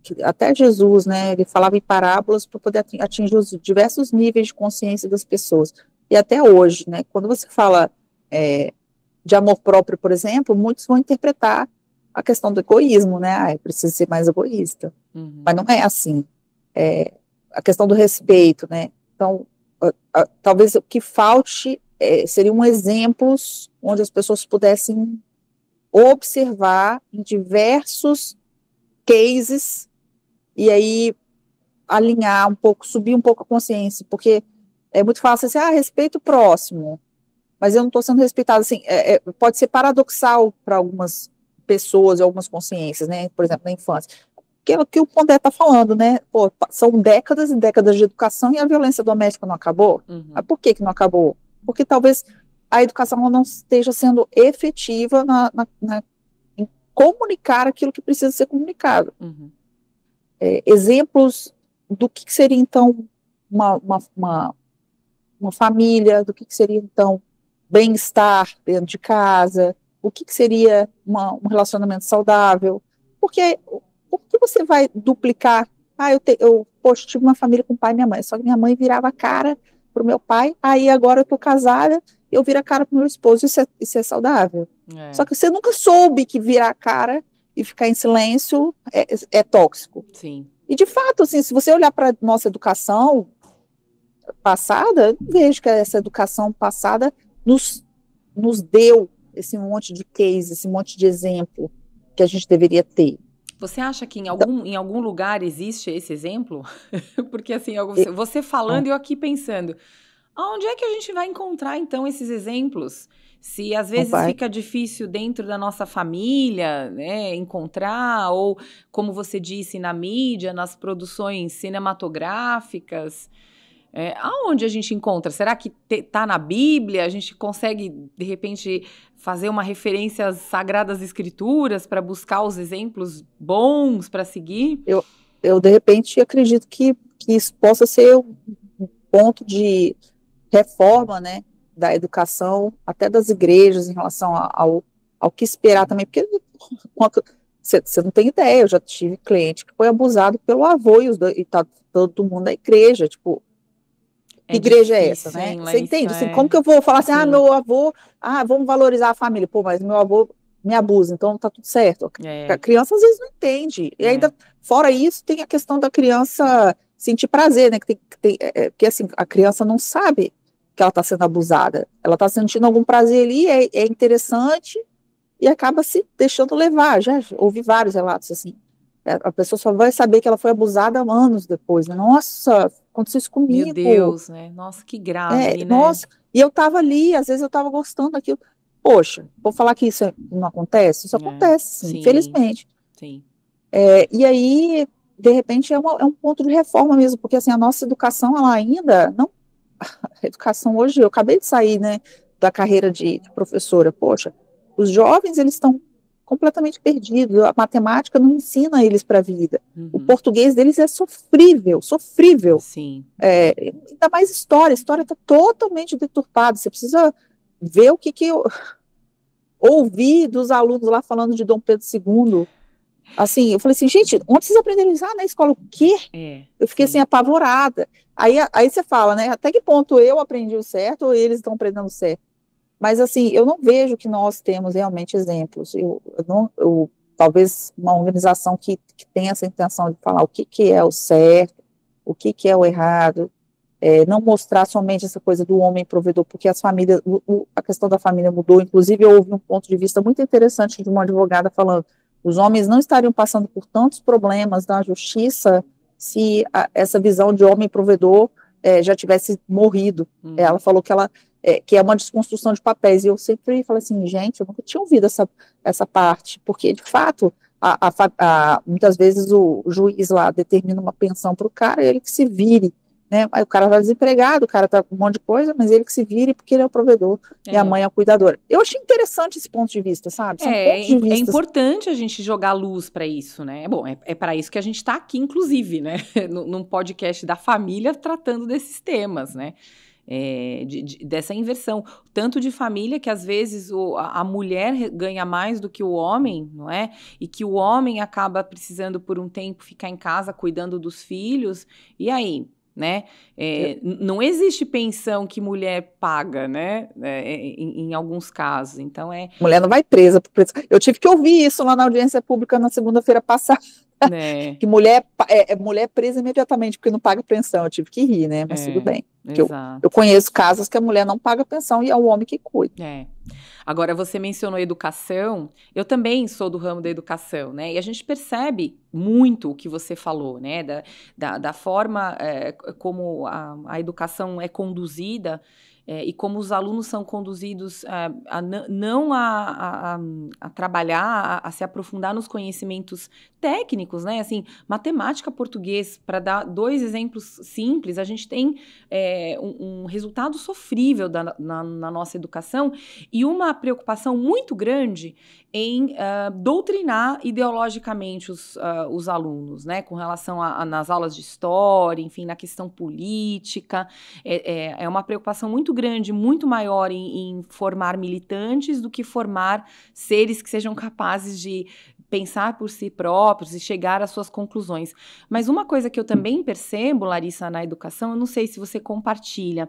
que até Jesus, né, ele falava em parábolas para poder atingir os diversos níveis de consciência das pessoas. E até hoje, né, quando você fala de amor próprio, por exemplo, muitos vão interpretar a questão do egoísmo, né? Ah, eu preciso ser mais egoísta. Mas não é assim. É, a questão do respeito, né? Então, talvez o que falte seriam exemplos onde as pessoas pudessem observar em diversos cases e aí alinhar um pouco, subir um pouco a consciência, porque é muito fácil assim, respeito o próximo, mas eu não estou sendo respeitado, assim, pode ser paradoxal para algumas pessoas, algumas consciências, né, por exemplo, na infância, que é o que o Pondé está falando, né, pô, são décadas e décadas de educação e a violência doméstica não acabou? Mas por que não acabou? Porque talvez a educação não esteja sendo efetiva em comunicar aquilo que precisa ser comunicado. Exemplos do que seria, então, uma família, do que seria, então, bem-estar dentro de casa, o que seria um relacionamento saudável, porque você vai duplicar, poxa, tive uma família com pai e minha mãe, só que minha mãe virava a cara pro meu pai, aí agora eu tô casada, eu viro a cara pro meu esposo, isso é saudável. Só que você nunca soube que virar a cara e ficar em silêncio é tóxico. Sim. E, de fato, assim, se você olhar para nossa educação passada, eu não vejo que essa educação passada nos deu esse monte de case, esse monte de exemplo que a gente deveria ter. Você acha que em algum lugar existe esse exemplo? Porque, assim, você falando e eu aqui pensando, aonde é que a gente vai encontrar, então, esses exemplos? Se às vezes fica difícil dentro da nossa família, né, encontrar, ou, como você disse, na mídia, nas produções cinematográficas, aonde a gente encontra? Será que tá na Bíblia? A gente consegue, de repente, fazer uma referência às Sagradas Escrituras para buscar os exemplos bons para seguir? Eu, de repente, acredito que isso possa ser um ponto de reforma, né, da educação, até das igrejas, em relação ao que esperar também, porque você não tem ideia, eu já tive cliente que foi abusado pelo avô e tá todo mundo na igreja, tipo, que igreja é essa, né? Você entende? Assim, como que eu vou falar assim, meu avô, vamos valorizar a família, pô, mas meu avô me abusa, então tá tudo certo. A criança às vezes não entende, e ainda, fora isso, tem a questão da criança sentir prazer, né, que assim, a criança não sabe que ela está sendo abusada, ela está sentindo algum prazer ali, é interessante, e acaba se deixando levar. Já ouvi vários relatos assim, a pessoa só vai saber que ela foi abusada anos depois, né? Nossa, aconteceu isso comigo. Meu Deus, né? Nossa, que grave, né? Nossa, e eu estava ali, às vezes eu estava gostando daquilo, poxa, vou falar que isso não acontece? Isso acontece, sim, infelizmente. Sim. E aí, de repente, é um ponto de reforma mesmo, porque assim, a nossa educação, ela ainda não. A educação hoje, eu acabei de sair, né, da carreira de professora, poxa, os jovens, eles estão completamente perdidos, a matemática não ensina eles para a vida, o português deles é sofrível, Sim. Ainda mais história está totalmente deturpada, você precisa ver o que eu ouvi dos alunos lá falando de Dom Pedro II. Assim, eu falei assim, gente, onde vocês aprenderam isso? Na escola, o quê? Eu fiquei assim, apavorada. Aí você fala, né, até que ponto eu aprendi o certo ou eles estão aprendendo o certo? Mas, assim, eu não vejo que nós temos realmente exemplos. Talvez uma organização que tenha essa intenção de falar o que é o certo, o que é o errado, não mostrar somente essa coisa do homem provedor, porque as famílias, a questão da família mudou. Inclusive, eu ouvi um ponto de vista muito interessante de uma advogada falando: os homens não estariam passando por tantos problemas na justiça se essa visão de homem provedor já tivesse morrido. Ela falou que é uma desconstrução de papéis, e eu sempre falei assim, gente, eu nunca tinha ouvido essa parte, porque, de fato, muitas vezes o juiz lá determina uma pensão para o cara, ele que se vire, né? Aí o cara está desempregado, o cara está com um monte de coisa, mas ele que se vire porque ele é o provedor e a mãe é a cuidadora. Eu achei interessante esse ponto de vista, sabe? São pontos de vista. É importante a gente jogar luz para isso, né? Bom, é para isso que a gente está aqui, inclusive, né? Num podcast da família tratando desses temas, né? Dessa inversão, tanto de família que às vezes a mulher ganha mais do que o homem, não é? E que o homem acaba precisando por um tempo ficar em casa cuidando dos filhos, e aí? né? Não existe pensão que mulher paga, né? Em alguns casos. Então mulher não vai presa por isso. Eu tive que ouvir isso lá na audiência pública na segunda-feira passada. Que mulher presa imediatamente porque não paga pensão. Eu tive que rir, né? Mas tudo bem. Eu conheço casos que a mulher não paga pensão e é o homem que cuida. Agora, você mencionou educação, eu também sou do ramo da educação, né? E a gente percebe muito o que você falou, né? Da forma como a educação é conduzida e como os alunos são conduzidos não a trabalhar, a se aprofundar nos conhecimentos técnicos, né? Assim, matemática, português, para dar 2 exemplos simples, a gente tem um resultado sofrível na nossa educação e uma preocupação muito grande em doutrinar ideologicamente os alunos, né? Com relação nas aulas de história, enfim, na questão política. É uma preocupação muito grande, muito maior em formar militantes do que formar seres que sejam capazes de pensar por si próprios e chegar às suas conclusões. Mas uma coisa que eu também percebo, Larissa, na educação, eu não sei se você compartilha,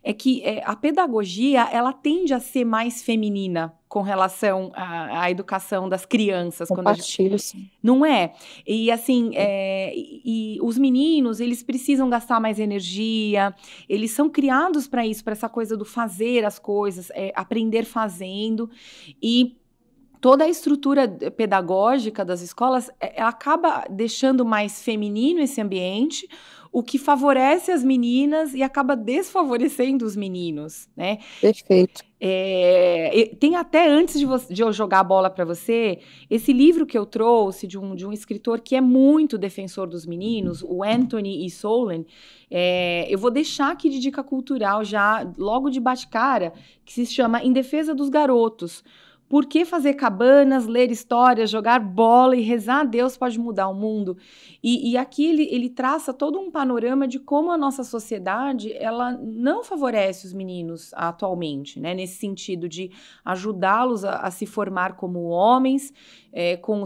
é que a pedagogia, ela tende a ser mais feminina com relação à educação das crianças. Compartilho, sim. Não é? E assim, e os meninos, eles precisam gastar mais energia, eles são criados para isso, para essa coisa do fazer as coisas, aprender fazendo, e toda a estrutura pedagógica das escolas ela acaba deixando mais feminino esse ambiente, o que favorece as meninas e acaba desfavorecendo os meninos, né? Perfeito. Tem até, antes de eu jogar a bola para você, esse livro que eu trouxe de um escritor que é muito defensor dos meninos, o Anthony E. Solon, eu vou deixar aqui de dica cultural já, logo de bate-cara, que se chama Em Defesa dos Garotos. Por que fazer cabanas, ler histórias, jogar bola e rezar a Deus pode mudar o mundo? E aqui ele traça todo um panorama de como a nossa sociedade ela não favorece os meninos atualmente, né? Nesse sentido de ajudá-los a se formar como homens, com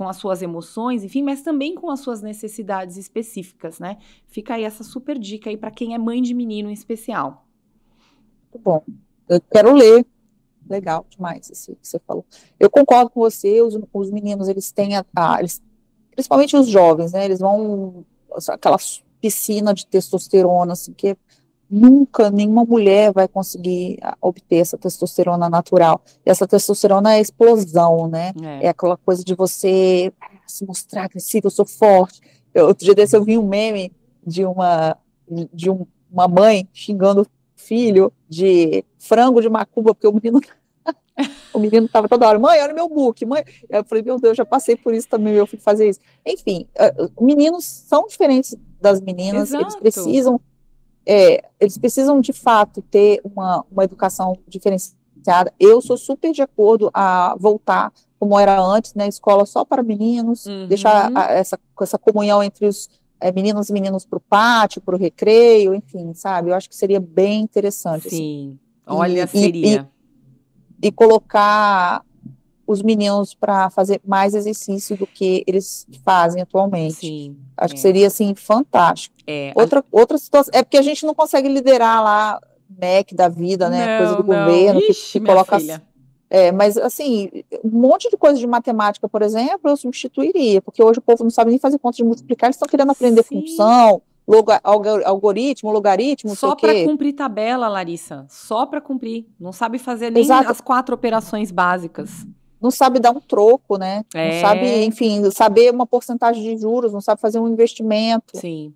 as suas emoções, enfim, mas também com as suas necessidades específicas, né? Fica aí essa super dica aí para quem é mãe de menino em especial. Muito bom. Eu quero ler. Legal demais isso que você falou. Eu concordo com você, os meninos, eles têm principalmente os jovens, né, eles vão, aquela piscina de testosterona, assim, que nunca nenhuma mulher vai conseguir obter essa testosterona natural. E essa testosterona é a explosão, né, é aquela coisa de você se mostrar agressiva, eu sou forte. Outro dia desse eu vi um meme de uma mãe xingando o filho de frango de macumba, porque o menino estava toda hora, mãe, olha meu book, mãe. Eu falei, meu Deus, já passei por isso também, meu filho fazer isso. Enfim, meninos são diferentes das meninas, Exato. Eles precisam de fato ter uma educação diferenciada. Eu sou super de acordo a voltar como era antes, né, escola só para meninos, deixar essa comunhão entre os meninos e meninos para o pátio, para o recreio, enfim, sabe? Eu acho que seria bem interessante. Sim, assim. Olha, seria. E colocar os meninos para fazer mais exercício do que eles fazem atualmente. Sim. Acho que seria, assim, fantástico. Outra situação, é porque a gente não consegue liderar lá MEC da vida, né, coisa do governo, Ixi, que coloca... mas, assim, um monte de coisa de matemática, por exemplo, eu substituiria, porque hoje o povo não sabe nem fazer conta de multiplicar, eles estão querendo aprender função, algoritmo, logaritmo, só para cumprir tabela, Larissa, só para cumprir, não sabe fazer nem as 4 operações básicas. Não sabe dar um troco, né? Não sabe, enfim, saber uma porcentagem de juros, não sabe fazer um investimento. Sim.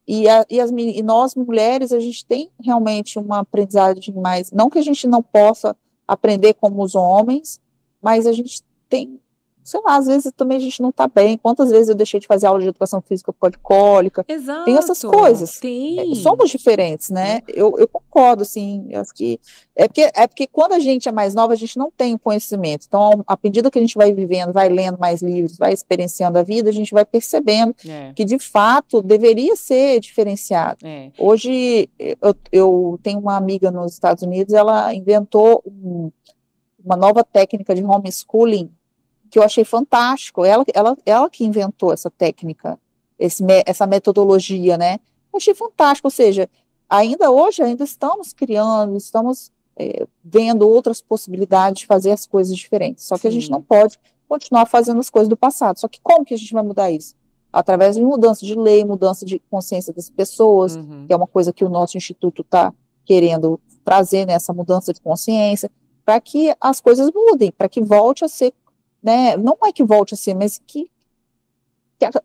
E nós, mulheres, a gente tem realmente uma aprendizagem mais, não que a gente não possa aprender como os homens, mas a gente tem, sei lá, às vezes também a gente não está bem. Quantas vezes eu deixei de fazer aula de educação física por causa de cólica? Exato. Tem essas coisas. Tem. Somos diferentes, né? Eu concordo, assim, eu acho que é porque quando a gente é mais nova, a gente não tem o conhecimento. Então, à medida que a gente vai vivendo, vai lendo mais livros, vai experienciando a vida, a gente vai percebendo que, de fato, deveria ser diferenciado. Hoje, eu tenho uma amiga nos Estados Unidos, ela inventou uma nova técnica de homeschooling, que eu achei fantástico, ela que inventou essa técnica. essa metodologia, né? Eu achei fantástico, ou seja, hoje ainda estamos criando, estamos vendo outras possibilidades de fazer as coisas diferentes, só que a gente não pode continuar fazendo as coisas do passado, só que como que a gente vai mudar isso? Através de mudança de lei, mudança de consciência das pessoas, que é uma coisa que o nosso instituto está querendo trazer, né, essa mudança de consciência, para que as coisas mudem, para que volte a ser, né, não é que volte a ser, mas que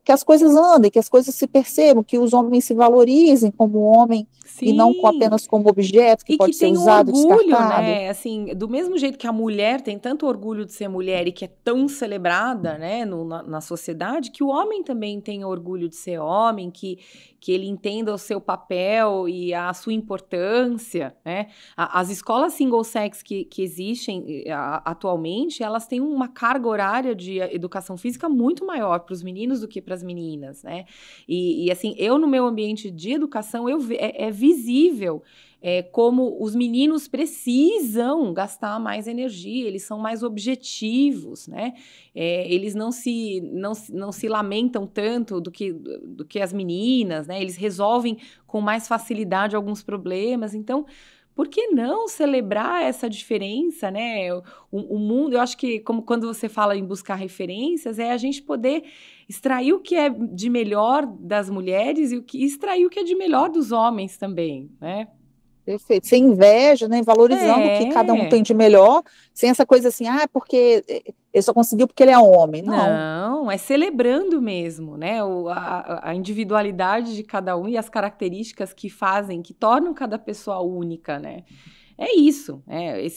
as coisas andem, que as coisas se percebam, que os homens se valorizem como homem, Sim. E não apenas como objeto que pode ser usado, orgulho, descartado. né? Assim, do mesmo jeito que a mulher tem tanto orgulho de ser mulher e que é tão celebrada, né, na sociedade, que o homem também tem orgulho de ser homem, que ele entenda o seu papel e a sua importância, né? As escolas single sex que existem atualmente, elas têm uma carga horária de educação física muito maior para os meninos do que para as meninas, né? E assim, eu no meu ambiente de educação, é visível como os meninos precisam gastar mais energia, eles são mais objetivos, né? Eles não se lamentam tanto do que as meninas, né? Eles resolvem com mais facilidade alguns problemas, então por que não celebrar essa diferença, né? O mundo, eu acho que como quando você fala em buscar referências, é a gente poder extrair o que é de melhor das mulheres e extrair o que é de melhor dos homens também, né? Perfeito. Sem inveja, né? Valorizando o que cada um tem de melhor, sem essa coisa assim, porque ele só conseguiu porque ele é homem. Não, é celebrando mesmo, né? A individualidade de cada um e as características que tornam cada pessoa única, né? É isso,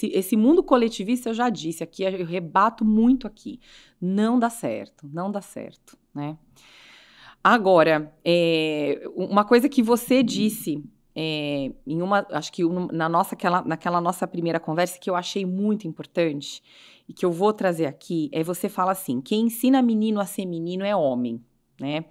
esse mundo coletivista, eu já disse aqui, eu rebato muito aqui, não dá certo, né? Agora, uma coisa que você disse, acho que naquela nossa primeira conversa, que eu achei muito importante, e que eu vou trazer aqui, você fala assim, quem ensina menino a ser menino é homem, né?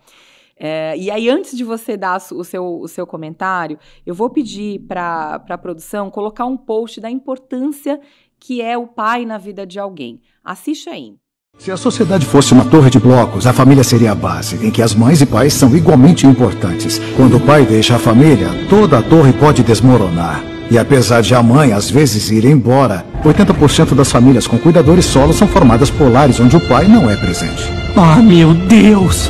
E aí, antes de você dar o seu comentário, eu vou pedir para a produção colocar um post da importância que é o pai na vida de alguém. Assiste aí. Se a sociedade fosse uma torre de blocos, a família seria a base, em que as mães e pais são igualmente importantes. Quando o pai deixa a família, toda a torre pode desmoronar. E apesar de a mãe às vezes ir embora, 80% das famílias com cuidadores solos são formadas por lares onde o pai não é presente. Ah, meu Deus!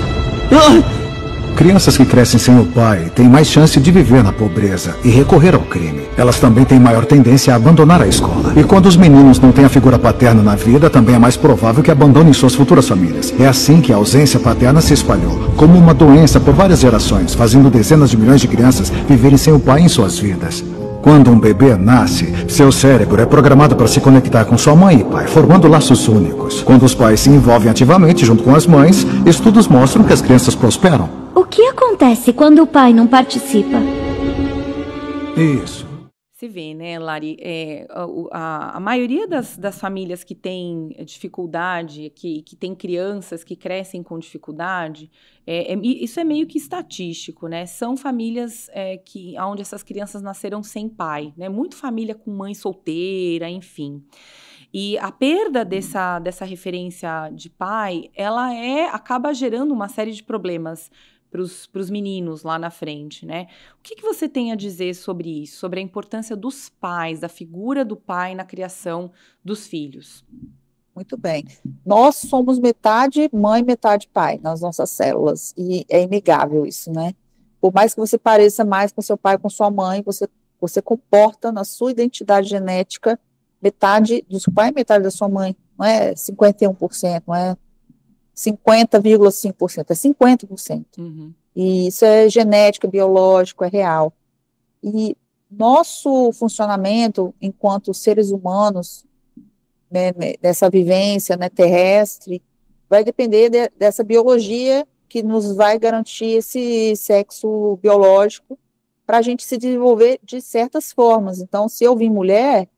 Crianças que crescem sem o pai têm mais chance de viver na pobreza e recorrer ao crime. Elas também têm maior tendência a abandonar a escola. E quando os meninos não têm a figura paterna na vida, também é mais provável que abandonem suas futuras famílias. É assim que a ausência paterna se espalhou, como uma doença por várias gerações, fazendo dezenas de milhões de crianças viverem sem o pai em suas vidas. Quando um bebê nasce, seu cérebro é programado para se conectar com sua mãe e pai, formando laços únicos. Quando os pais se envolvem ativamente junto com as mães, estudos mostram que as crianças prosperam. O que acontece quando o pai não participa? Isso. Você vê, né, Lari, a maioria das famílias que tem dificuldade, que tem crianças que crescem com dificuldade, isso é meio que estatístico, né? São famílias onde essas crianças nasceram sem pai, né? Muito família com mãe solteira, enfim. E a perda dessa referência de pai, ela acaba gerando uma série de problemas para os meninos lá na frente, né? O que você tem a dizer sobre isso, sobre a importância dos pais, da figura do pai na criação dos filhos? Muito bem. Nós somos metade mãe, metade pai nas nossas células, e é inegável isso, né? Por mais que você pareça mais com seu pai, com sua mãe, você comporta na sua identidade genética metade do seu pai e metade da sua mãe. Não é 51%, não é 50,5%, é 50%. Uhum. E isso é genético, é biológico, é real. E nosso funcionamento enquanto seres humanos, né, dessa vivência, né, terrestre, vai depender dessa biologia que nos vai garantir esse sexo biológico para a gente se desenvolver de certas formas. Então, se eu vim mulher,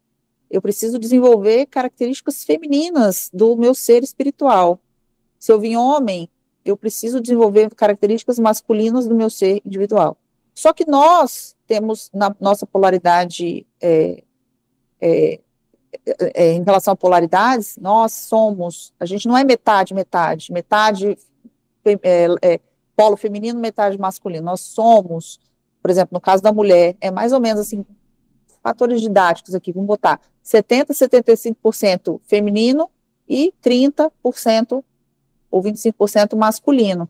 eu preciso desenvolver características femininas do meu ser espiritual. Se eu vim homem, eu preciso desenvolver características masculinas do meu ser individual. Só que nós temos, na nossa polaridade, em relação a polaridades, a gente não é metade polo feminino, metade masculino. Nós somos, por exemplo, no caso da mulher, é mais ou menos assim, fatores didáticos aqui, vamos botar 70, 75% feminino e 30% ou 25% masculino.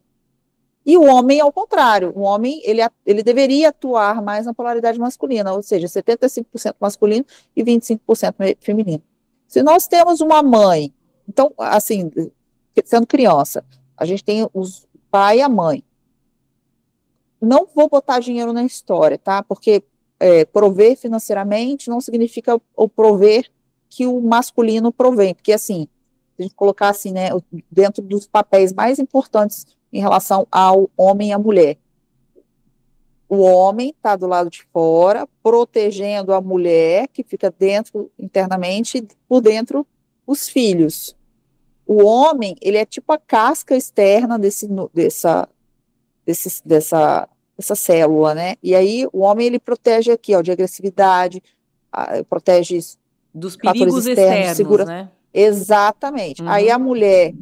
E o homem, ao contrário, o homem, ele deveria atuar mais na polaridade masculina, ou seja, 75% masculino e 25% feminino. Se nós temos uma mãe, então, assim, sendo criança, a gente tem o pai e a mãe. Não vou botar dinheiro na história, tá? Porque prover financeiramente não significa o prover que o masculino provém, porque, assim, se a gente colocar assim, né, dentro dos papéis mais importantes em relação ao homem e à mulher. O homem está do lado de fora, protegendo a mulher, que fica dentro, internamente, e por dentro, os filhos. O homem, ele é tipo a casca externa dessa célula, né? E aí, o homem, ele protege aqui, ó, de agressividade, protege dos perigos externos, segura, né? Exatamente. Aí a mulher,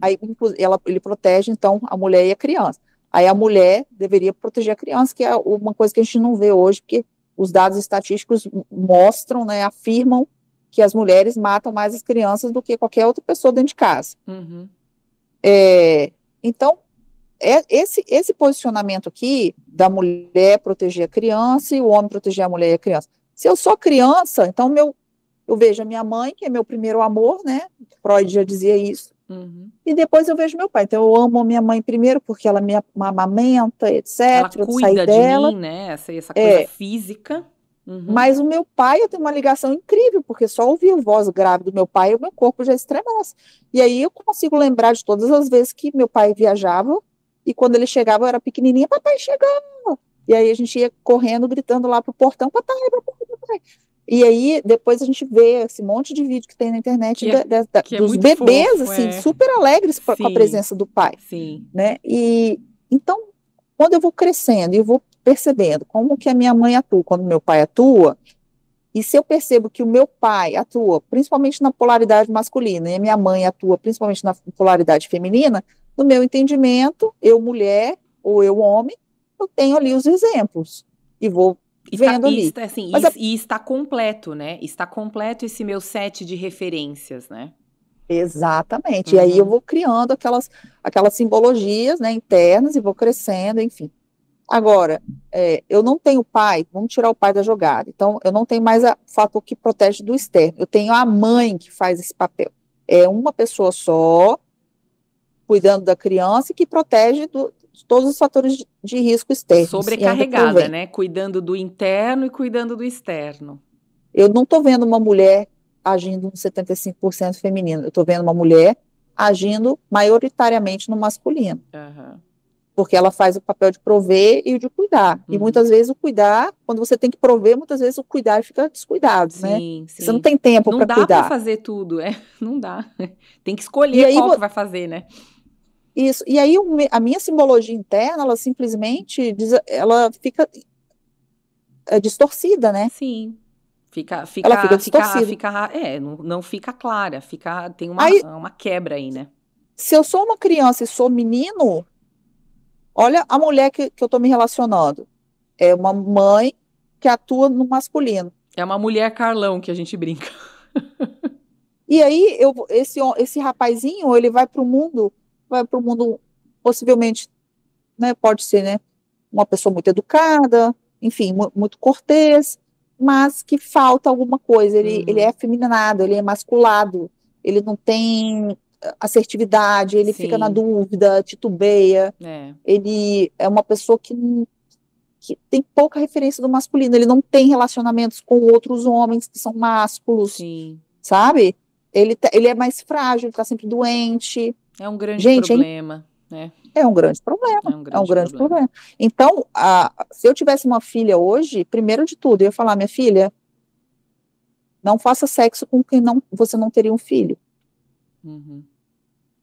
ele protege, então, a mulher e a criança. Aí a mulher deveria proteger a criança, que é uma coisa que a gente não vê hoje, porque os dados estatísticos mostram, né, afirmam que as mulheres matam mais as crianças do que qualquer outra pessoa dentro de casa. Então, esse posicionamento aqui, da mulher proteger a criança e o homem proteger a mulher e a criança. Se eu sou criança, então eu vejo a minha mãe, que é meu primeiro amor, né? Freud já dizia isso. E depois eu vejo meu pai. Então eu amo a minha mãe primeiro, porque ela me amamenta, etc. Ela cuida de mim, né? Essa coisa física. Mas o meu pai, eu tenho uma ligação incrível, porque só ouvir a voz grave do meu pai, o meu corpo já estremece. E aí eu consigo lembrar de todas as vezes que meu pai viajava, e quando ele chegava, eu era pequenininha, papai chegou! E aí a gente ia correndo, gritando lá pro portão, papai, papai, papai. E aí, depois a gente vê esse monte de vídeo que tem na internet dos bebês, fofo, assim, super alegres com a presença do pai. Né? E, então, quando eu vou crescendo e eu vou percebendo como que a minha mãe atua, quando meu pai atua, e se eu percebo que o meu pai atua principalmente na polaridade masculina e a minha mãe atua principalmente na polaridade feminina, no meu entendimento, eu mulher ou eu homem, eu tenho ali os exemplos e vou vendo ali. Assim, e está completo, né? Está completo esse meu set de referências, né? Exatamente. E aí eu vou criando aquelas simbologias, né, internas e vou crescendo, enfim. Agora, eu não tenho pai, vamos tirar o pai da jogada. Então, eu não tenho mais o fator que protege do externo. Eu tenho a mãe que faz esse papel. É uma pessoa só, cuidando da criança e que protege de todos os fatores de risco externos. Sobrecarregada, né? Cuidando do interno e cuidando do externo. Eu não estou vendo uma mulher agindo no 75% feminino. Eu estou vendo uma mulher agindo maioritariamente no masculino. Porque ela faz o papel de prover e o de cuidar. E muitas vezes o cuidar, quando você tem que prover, muitas vezes o cuidar fica descuidado, né? Você não tem tempo para cuidar. Não dá para fazer tudo, não dá. Tem que escolher qual que vai fazer, né? Isso, e aí a minha simbologia interna, ela simplesmente, ela fica distorcida, né? Sim, ela fica distorcida. Não fica clara, tem uma quebra aí, né? Se eu sou uma criança e sou menino, olha a mulher que eu tô me relacionando, é uma mãe que atua no masculino. É uma mulher Carlão que a gente brinca. E aí, esse rapazinho, ele vai para o mundo possivelmente, né, pode ser, né, uma pessoa muito educada, enfim, muito cortês, mas que falta alguma coisa, ele é afeminado, ele é masculado, ele não tem assertividade, ele fica na dúvida, titubeia, ele é uma pessoa que tem pouca referência do masculino, ele não tem relacionamentos com outros homens que são másculos, sabe? Ele é mais frágil, ele está sempre doente. É um grande problema, né? É um grande problema. É um grande problema. Então, se eu tivesse uma filha hoje, primeiro de tudo, eu ia falar, minha filha, não faça sexo com quem você não teria um filho.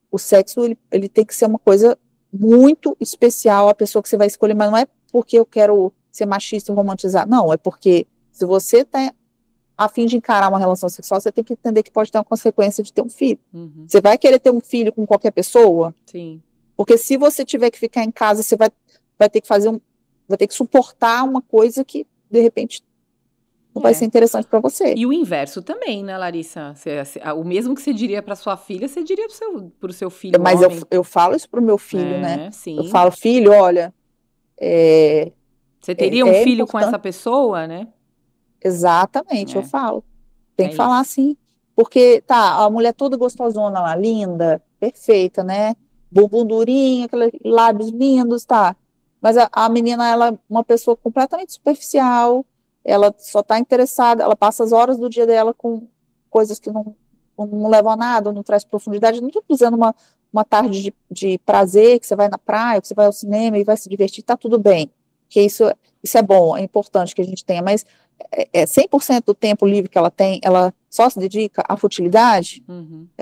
O sexo, ele tem que ser uma coisa muito especial, a pessoa que você vai escolher, mas não é porque eu quero ser machista e romantizar, não, é porque se você está a fim de encarar uma relação sexual, você tem que entender que pode ter uma consequência de ter um filho. Você vai querer ter um filho com qualquer pessoa? Sim. Porque se você tiver que ficar em casa, você vai vai ter que vai ter que suportar uma coisa que, de repente, não vai ser interessante para você. E o inverso também, né, Larissa? O mesmo que você diria para sua filha, você diria para o seu filho. Mas eu falo isso para o meu filho, né? Sim. Eu falo, filho, olha. Você teria um filho importante com essa pessoa, né? Exatamente, eu falo. Tem que falar assim. Porque, a mulher toda gostosona lá, linda, perfeita, né? Bumbum durinho, aqueles lábios lindos, Mas a menina, ela é uma pessoa completamente superficial, ela só está interessada, ela passa as horas do dia dela com coisas que não levam a nada, não traz profundidade. Não estou dizendo uma tarde de prazer, que você vai na praia, que você vai ao cinema e vai se divertir, tá tudo bem. Que isso é bom, é importante que a gente tenha, mas 100% do tempo livre que ela tem, ela só se dedica à futilidade,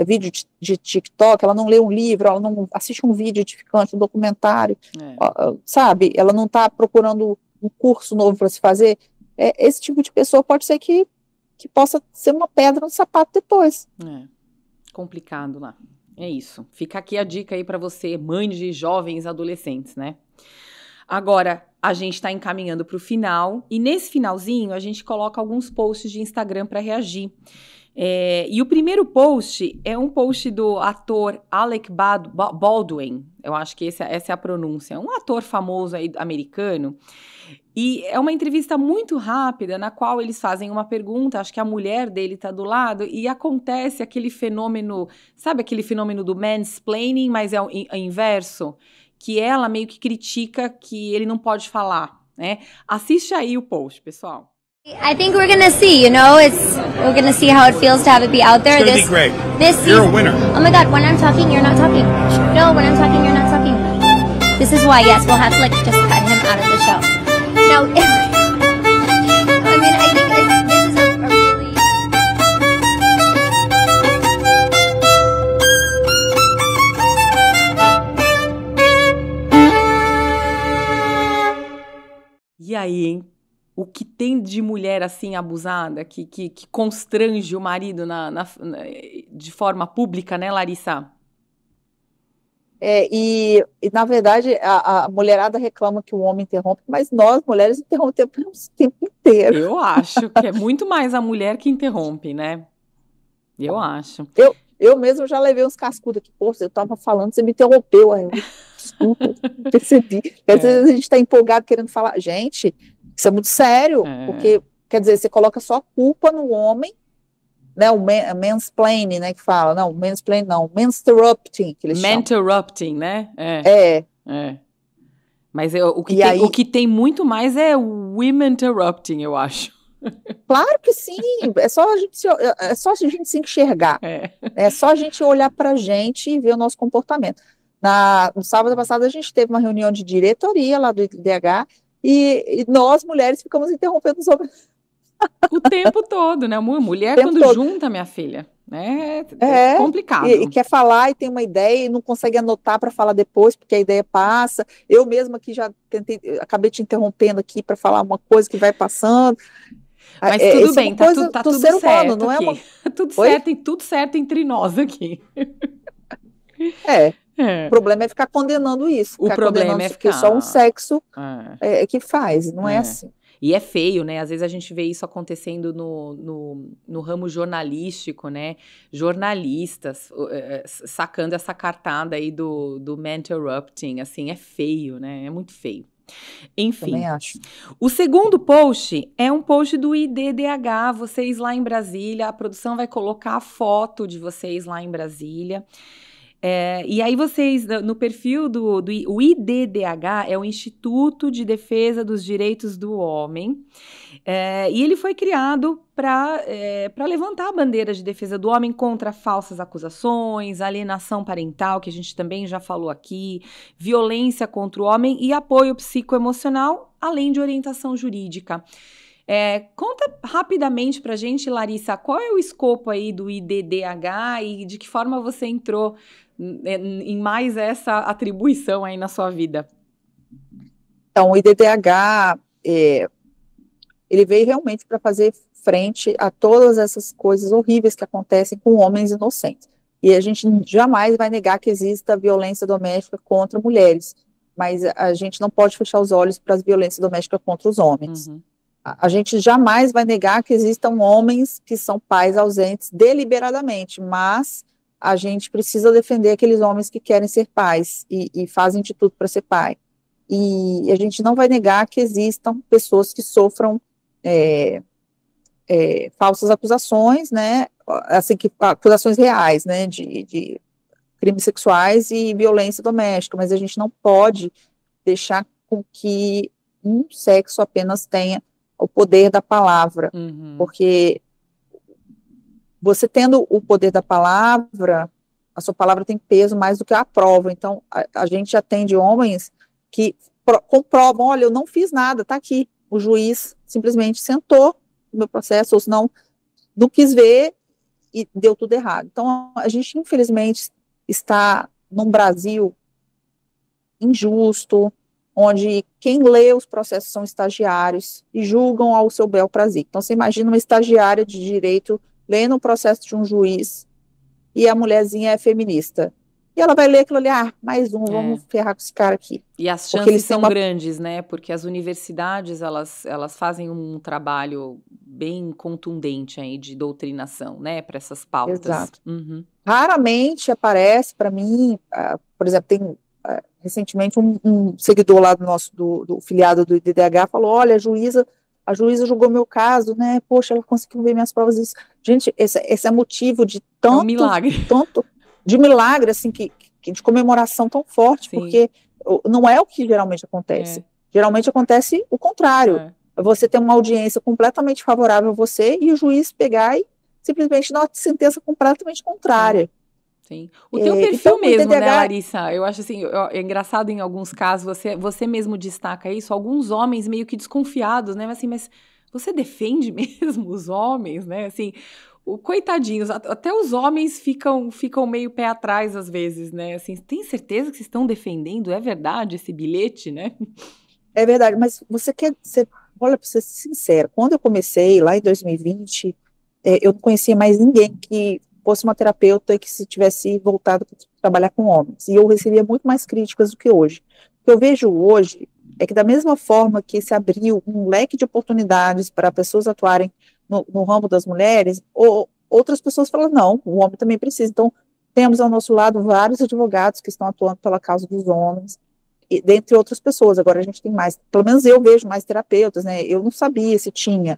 vídeo de TikTok, ela não lê um livro, ela não assiste um vídeo edificante, um documentário, sabe? Ela não está procurando um curso novo para se fazer. Esse tipo de pessoa pode ser que possa ser uma pedra no sapato depois. Complicado lá. É isso. Fica aqui a dica aí para você, mãe de jovens adolescentes, né? Agora, a gente está encaminhando para o final, e nesse finalzinho a gente coloca alguns posts de Instagram para reagir. E o primeiro post é um post do ator Alec Baldwin, eu acho que essa é a pronúncia, um ator famoso aí americano, e é uma entrevista muito rápida, na qual eles fazem uma pergunta, acho que a mulher dele está do lado, e acontece aquele fenômeno, sabe aquele fenômeno do mansplaining, mas é o inverso? Que ela meio que critica que ele não pode falar, né? Assiste aí o post, pessoal. I think we're gonna see, we're gonna see how it feels to have it be out there. It's gonna be great. You're a winner. Oh my God, when I'm talking, you're not talking. No, when I'm talking, you're not talking. This is why, yes, we'll have to just cut him out of the show. No, I think this is a really... E aí, hein? O que tem de mulher assim abusada, que constrange o marido de forma pública, né, Larissa? E na verdade, a mulherada reclama que o homem interrompe, mas nós, mulheres, interrompemos o tempo inteiro. Eu acho que é muito mais a mulher que interrompe, né? Eu acho. Eu mesmo já levei uns cascudos aqui. Pô, eu tava falando, você me interrompeu. Aí desculpa, percebi. Às vezes a gente tá empolgado querendo falar. Gente, isso é muito sério, porque, quer dizer, você coloca só culpa no homem, né, o mansplaining, né, que fala, não, mansplaining não, menstructing, que eles chamam. Menstructing, né? Mas o que tem muito mais é women interrupting, eu acho. Claro que sim, é só a gente se enxergar, é só a gente olhar pra gente e ver o nosso comportamento. No sábado passado a gente teve uma reunião de diretoria lá do IDH, e nós, mulheres, ficamos interrompendo os homens. O tempo todo, né? Mulher quando todo. Junta, minha filha, é complicado. E quer falar e tem uma ideia e não consegue anotar para falar depois, porque a ideia passa. Eu mesma aqui já acabei te interrompendo aqui para falar uma coisa que vai passando. Mas tudo bem, tá tudo ser certo humano, não aqui. É uma... tudo certo, tem tudo certo entre nós aqui. O problema é ficar condenando isso. O problema é ficar... só um sexo que faz, não é assim. E é feio, né? Às vezes a gente vê isso acontecendo no ramo jornalístico, né? Jornalistas sacando essa cartada aí do man-interrupting, assim, é feio, né? É muito feio. Enfim, também acho. O segundo post é um post do IDDH, vocês lá em Brasília, a produção vai colocar a foto de vocês lá em Brasília. E aí vocês, no perfil o IDDH é o Instituto de Defesa dos Direitos do Homem, e ele foi criado para levantar a bandeira de defesa do homem contra falsas acusações, alienação parental, que a gente também já falou aqui, violência contra o homem e apoio psicoemocional, além de orientação jurídica. Conta rapidamente pra gente, Larissa, qual é o escopo aí do IDDH e de que forma você entrou em mais essa atribuição aí na sua vida? Então, o IDDH, ele veio realmente para fazer frente a todas essas coisas horríveis que acontecem com homens inocentes. E a gente jamais vai negar que exista violência doméstica contra mulheres. mas a gente não pode fechar os olhos para as violências domésticas contra os homens. Uhum. A gente jamais vai negar que existam homens que são pais ausentes deliberadamente, mas a gente precisa defender aqueles homens que querem ser pais e fazem de tudo para ser pai. E a gente não vai negar que existam pessoas que sofram falsas acusações, né, assim, acusações reais, né, de crimes sexuais e violência doméstica, mas a gente não pode deixar com que um sexo apenas tenha o poder da palavra, porque você tendo o poder da palavra, a sua palavra tem peso mais do que a prova. Então, a gente atende homens que comprovam, olha, eu não fiz nada, tá aqui. O juiz simplesmente sentou no meu processo, ou se não quis ver e deu tudo errado. Então, a gente, infelizmente, está num Brasil injusto, onde quem lê os processos são estagiários e julgam ao seu bel prazer. Então, você imagina uma estagiária de direito lendo um processo de um juiz e a mulherzinha é feminista. E ela vai ler aquilo ali, mais um, vamos ferrar com esse cara aqui. E as chances são grandes, né? Porque as universidades, elas fazem um trabalho bem contundente aí de doutrinação, né? Para essas pautas. Exato. Raramente aparece para mim, por exemplo, tem recentemente um seguidor lá do filiado do IDDH falou, olha, a juíza julgou meu caso, né, poxa, ela conseguiu ver minhas provas, isso. Gente, esse é motivo de tanto, um milagre. Tanto de milagre, assim, de comemoração tão forte, sim, porque não é o que geralmente acontece. Geralmente acontece o contrário. Você tem uma audiência completamente favorável a você e o juiz pegar e simplesmente dar uma sentença completamente contrária. Sim. O teu perfil então, mesmo, né, Larissa? Eu acho assim, é engraçado em alguns casos, você mesmo destaca isso, alguns homens meio que desconfiados, né, assim, mas você defende mesmo os homens, né, assim, coitadinhos, até os homens ficam meio pé atrás às vezes, né, assim, tem certeza que vocês estão defendendo? É verdade esse bilhete, né? É verdade, mas olha, para ser sincera, quando eu comecei lá em 2020, eu não conhecia mais ninguém que fosse uma terapeuta que se tivesse voltado para trabalhar com homens, e eu recebia muito mais críticas do que hoje. O que eu vejo hoje é que da mesma forma que se abriu um leque de oportunidades para pessoas atuarem no ramo das mulheres, outras pessoas falam, não, o homem também precisa. Então, temos ao nosso lado vários advogados que estão atuando pela causa dos homens, e, dentre outras pessoas. Agora a gente tem mais, pelo menos eu vejo mais terapeutas, né, eu não sabia se tinha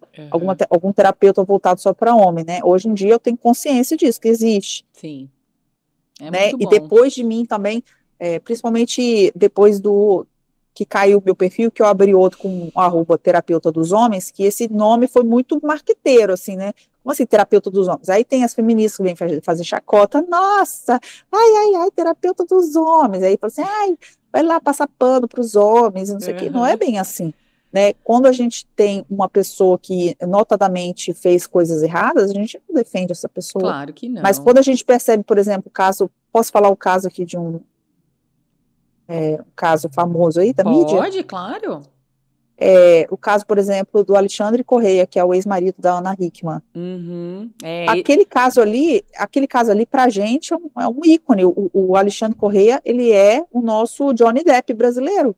algum terapeuta voltado só para homem, né, hoje em dia eu tenho consciência disso, que existe. Sim, né, e depois de mim também, principalmente depois que caiu o meu perfil, que eu abri outro com @terapeuta dos homens, que esse nome foi muito marqueteiro, assim, né, como assim, terapeuta dos homens? Aí tem as feministas que vêm fazer chacota, nossa, ai, terapeuta dos homens, aí fala assim, vai lá passar pano para os homens, não sei o quê. Não é bem assim, né? Quando a gente tem uma pessoa que notadamente fez coisas erradas, a gente não defende essa pessoa. Claro que não. Mas quando a gente percebe, por exemplo, posso falar o caso aqui de um caso famoso aí da mídia? Pode, claro. O caso, por exemplo, do Alexandre Correia, que é o ex-marido da Ana Hickman. Aquele caso ali, pra gente é um ícone. O Alexandre Correia, ele é o nosso Johnny Depp brasileiro.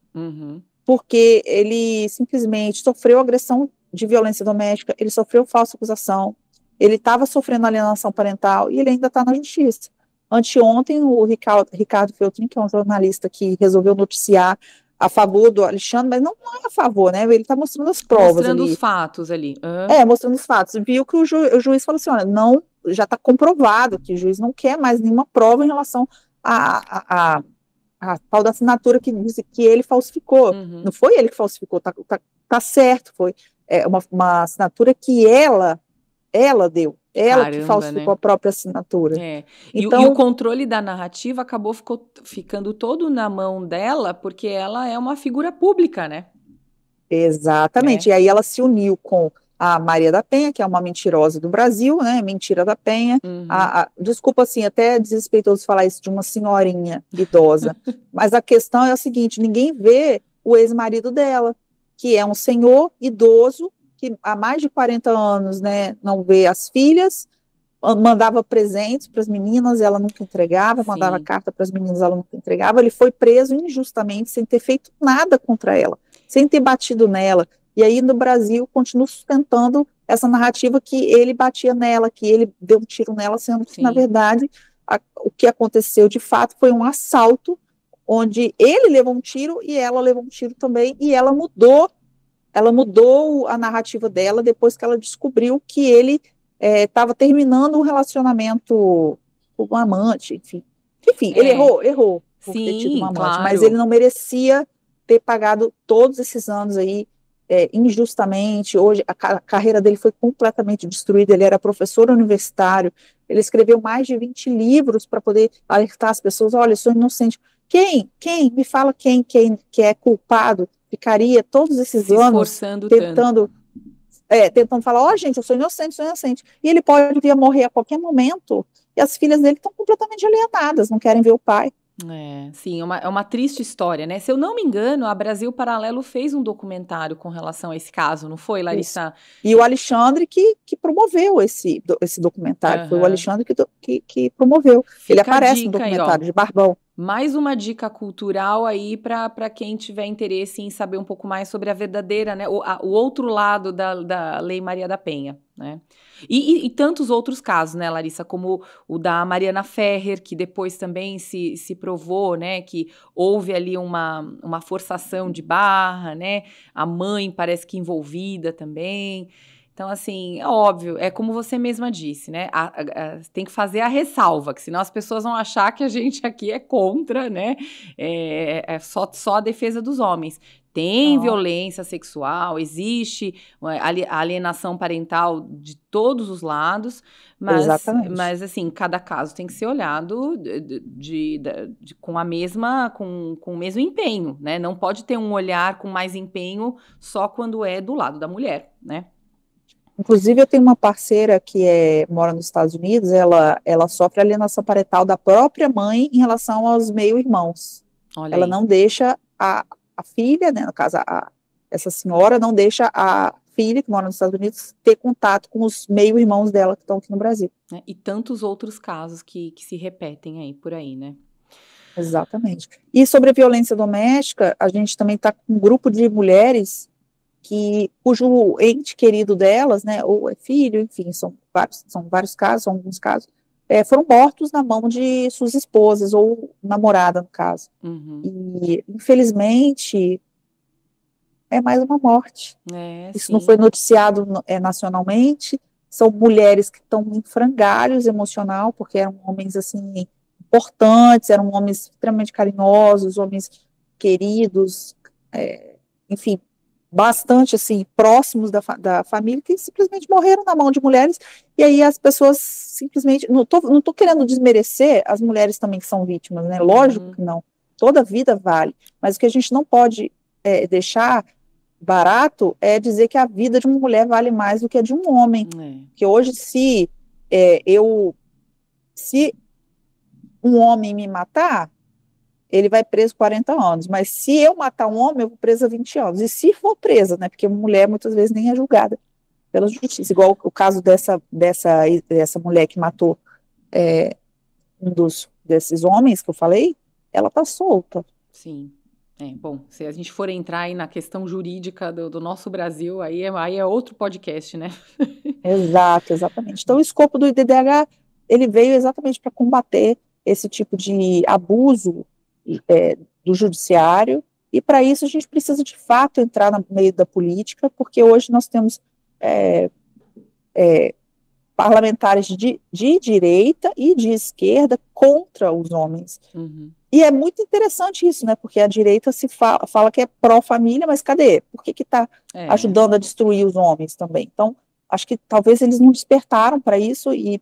Porque ele simplesmente sofreu agressão de violência doméstica, ele sofreu falsa acusação, ele estava sofrendo alienação parental e ele ainda está na justiça. Anteontem, o Ricardo Feltrin, que é um jornalista que resolveu noticiar a favor do Alexandre, mas não é a favor, né? Ele está mostrando as provas mostrando ali. Os fatos ali. Mostrando os fatos. Viu que o juiz falou assim, olha, não, já está comprovado que o juiz não quer mais nenhuma prova em relação a tal da assinatura que diz que ele falsificou. Não foi ele que falsificou, tá certo, foi uma assinatura que ela deu. Ela Caramba, que falsificou, né? A própria assinatura. Então, e o controle da narrativa ficou ficando todo na mão dela, porque ela é uma figura pública, né? Exatamente. E aí ela se uniu com a Maria da Penha, que é uma mentirosa do Brasil, né? Mentira da Penha. Desculpa, assim, até é desrespeitoso falar isso de uma senhorinha idosa. Mas a questão é a seguinte: ninguém vê o ex-marido dela, que é um senhor idoso, que há mais de 40 anos, né, não vê as filhas, mandava presentes para as meninas, ela nunca entregava, Sim. mandava carta para as meninas, ela nunca entregava. Ele foi preso injustamente, sem ter feito nada contra ela, sem ter batido nela. E aí no Brasil continua sustentando essa narrativa que ele batia nela, que ele deu um tiro nela, sendo que, na verdade, o que aconteceu de fato foi um assalto, onde ele levou um tiro e ela levou um tiro também, e ela mudou a narrativa dela depois que ela descobriu que ele estava terminando um relacionamento com um amante, enfim. Enfim, ele errou por ter tido um amante, claro. mas ele não merecia ter pagado todos esses anos aí injustamente. Hoje a carreira dele foi completamente destruída. Ele era professor universitário, ele escreveu mais de 20 livros para poder alertar as pessoas: olha, eu sou inocente. Quem? Me fala quem que é culpado, ficaria todos esses anos tentando falar: gente, eu sou inocente. E ele pode vir a morrer a qualquer momento, e as filhas dele estão completamente alienadas, não querem ver o pai. Sim, é uma triste história, né? Se eu não me engano, a Brasil Paralelo fez um documentário com relação a esse caso, não foi, Larissa? Isso. E o Alexandre que promoveu esse documentário, foi o Alexandre que promoveu. Ele aparece no documentário de Barbão. Mais uma dica cultural aí para quem tiver interesse em saber um pouco mais sobre a verdadeira, né, o outro lado da Lei Maria da Penha, né? E tantos outros casos, né, Larissa, como o da Mariana Ferrer, que depois também se provou, né, que houve ali uma forçação de barra, né? A mãe parece que envolvida também. Então, assim, é óbvio, é como você mesma disse, né? Tem que fazer a ressalva, que senão as pessoas vão achar que a gente aqui é contra, né? É só a defesa dos homens. Tem violência sexual, existe a alienação parental de todos os lados, mas assim, cada caso tem que ser olhado com o mesmo empenho, né? Não pode ter um olhar com mais empenho só quando é do lado da mulher, né? Inclusive, eu tenho uma parceira que mora nos Estados Unidos, ela sofre alienação parental da própria mãe em relação aos meio-irmãos. Ela não deixa a filha, né, no caso, essa senhora não deixa a filha, que mora nos Estados Unidos, ter contato com os meio-irmãos dela que estão aqui no Brasil. E tantos outros casos que se repetem aí, por aí, né? Exatamente. E sobre a violência doméstica, a gente também está com um grupo de mulheres cujo ente querido delas, né, ou é filho, enfim, são vários casos, são alguns casos, foram mortos na mão de suas esposas, ou namorada, no caso. E, infelizmente, é mais uma morte. Isso não foi noticiado nacionalmente, são mulheres que estão em frangalhos emocional, porque eram homens, assim, importantes, eram homens extremamente carinhosos, homens queridos, enfim, bastante, assim, próximos da família, que simplesmente morreram na mão de mulheres, e aí as pessoas simplesmente, não tô querendo desmerecer as mulheres também que são vítimas, né, lógico que não, toda vida vale, mas o que a gente não pode deixar barato é dizer que a vida de uma mulher vale mais do que a de um homem, que hoje se um homem me matar, ele vai preso 40 anos, mas se eu matar um homem, eu vou presa 20 anos, e se for presa, né, porque mulher muitas vezes nem é julgada pela justiça, igual o caso dessa mulher que matou desses homens que eu falei, ela tá solta. Sim, bom, se a gente for entrar aí na questão jurídica do nosso Brasil, aí é outro podcast, né? Exatamente. Então o escopo do IDDH, ele veio exatamente para combater esse tipo de abuso do judiciário, e para isso a gente precisa de fato entrar no meio da política, porque hoje nós temos parlamentares de direita e de esquerda contra os homens. E é muito interessante isso, né, porque a direita se fala que é pró-família, mas cadê? Por que está ajudando a destruir os homens também? Então, acho que talvez eles não despertaram para isso, e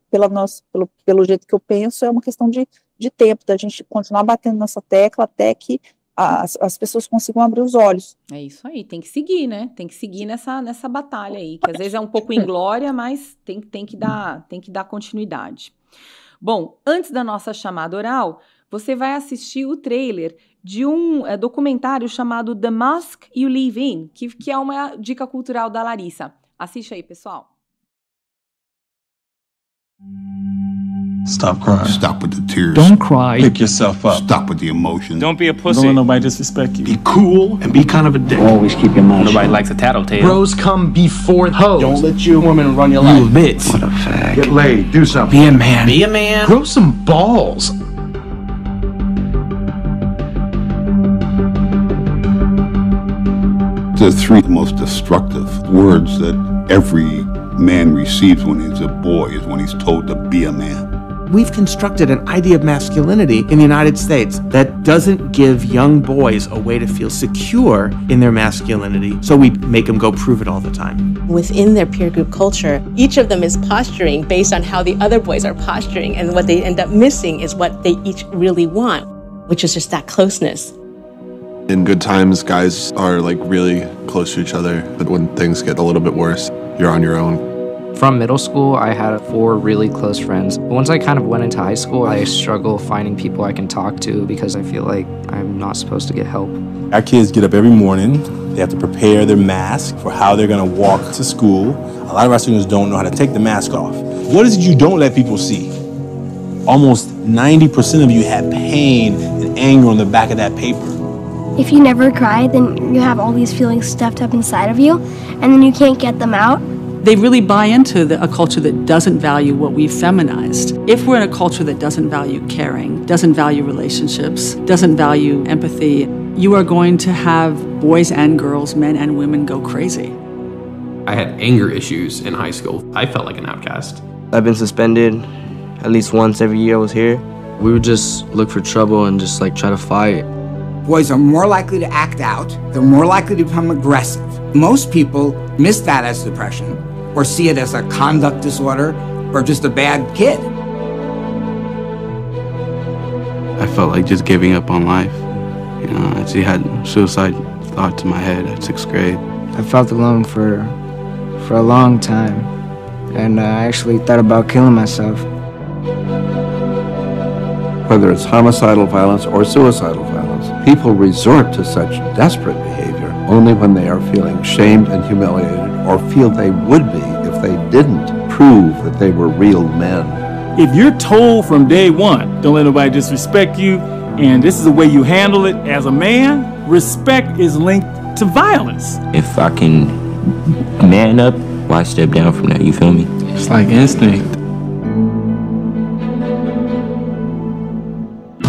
pelo jeito que eu penso, é uma questão de tempo, da gente continuar batendo nessa tecla até que as pessoas consigam abrir os olhos. É isso aí, tem que seguir, né? Tem que seguir nessa batalha aí, que às vezes é um pouco inglória, mas tem que dar continuidade. Bom, antes da nossa chamada oral, você vai assistir o trailer de um documentário chamado The Mosque You Live In, que é uma dica cultural da Larissa. Assiste aí, pessoal. Stop crying. Stop with the tears. Don't cry. Pick yourself up. Stop with the emotion. Don't be a pussy. Don't let nobody disrespect you. Be cool and be kind of a dick. Always keep your mouth Nobody shut. likes a tattletale. Bros come before hoes. Don't let your woman run your life. You bitch. What a fag. Get laid. Do something. Be a man. Be a man. Grow some balls. The three most destructive words that every man receives when he's a boy is when he's told to be a man. We've constructed an idea of masculinity in the United States that doesn't give young boys a way to feel secure in their masculinity, so we make them go prove it all the time. Within their peer group culture, each of them is posturing based on how the other boys are posturing, and what they end up missing is what they each really want, which is just that closeness. In good times, guys are like really close to each other, but when things get a little bit worse, you're on your own. From middle school, I had 4 really close friends. But once I kind of went into high school, I struggle finding people I can talk to because I feel like I'm not supposed to get help. Our kids get up every morning. They have to prepare their mask for how they're going to walk to school. A lot of our students don't know how to take the mask off. What is it you don't let people see? Almost 90% of you have pain and anger on the back of that paper. If you never cry, then you have all these feelings stuffed up inside of you, and then you can't get them out. They really buy into a culture that doesn't value what we've feminized. If we're in a culture that doesn't value caring, doesn't value relationships, doesn't value empathy, you are going to have boys and girls, men and women go crazy. I had anger issues in high school. I felt like an outcast. I've been suspended at least once every year I was here. We would just look for trouble and just like try to fight. Boys are more likely to act out. They're more likely to become aggressive. Most people miss that as depression or see it as a conduct disorder or just a bad kid. I felt like just giving up on life. You know, I actually had suicide thoughts in my head at 6th grade. I felt alone for a long time, and I actually thought about killing myself. Whether it's homicidal violence or suicidal violence, people resort to such desperate behavior only when they are feeling shamed and humiliated or feel they would be if they didn't prove that they were real men. If you're told from day one, don't let nobody disrespect you, and this is the way you handle it as a man, respect is linked to violence. If I can man up, why step down from that, you feel me? It's like instinct.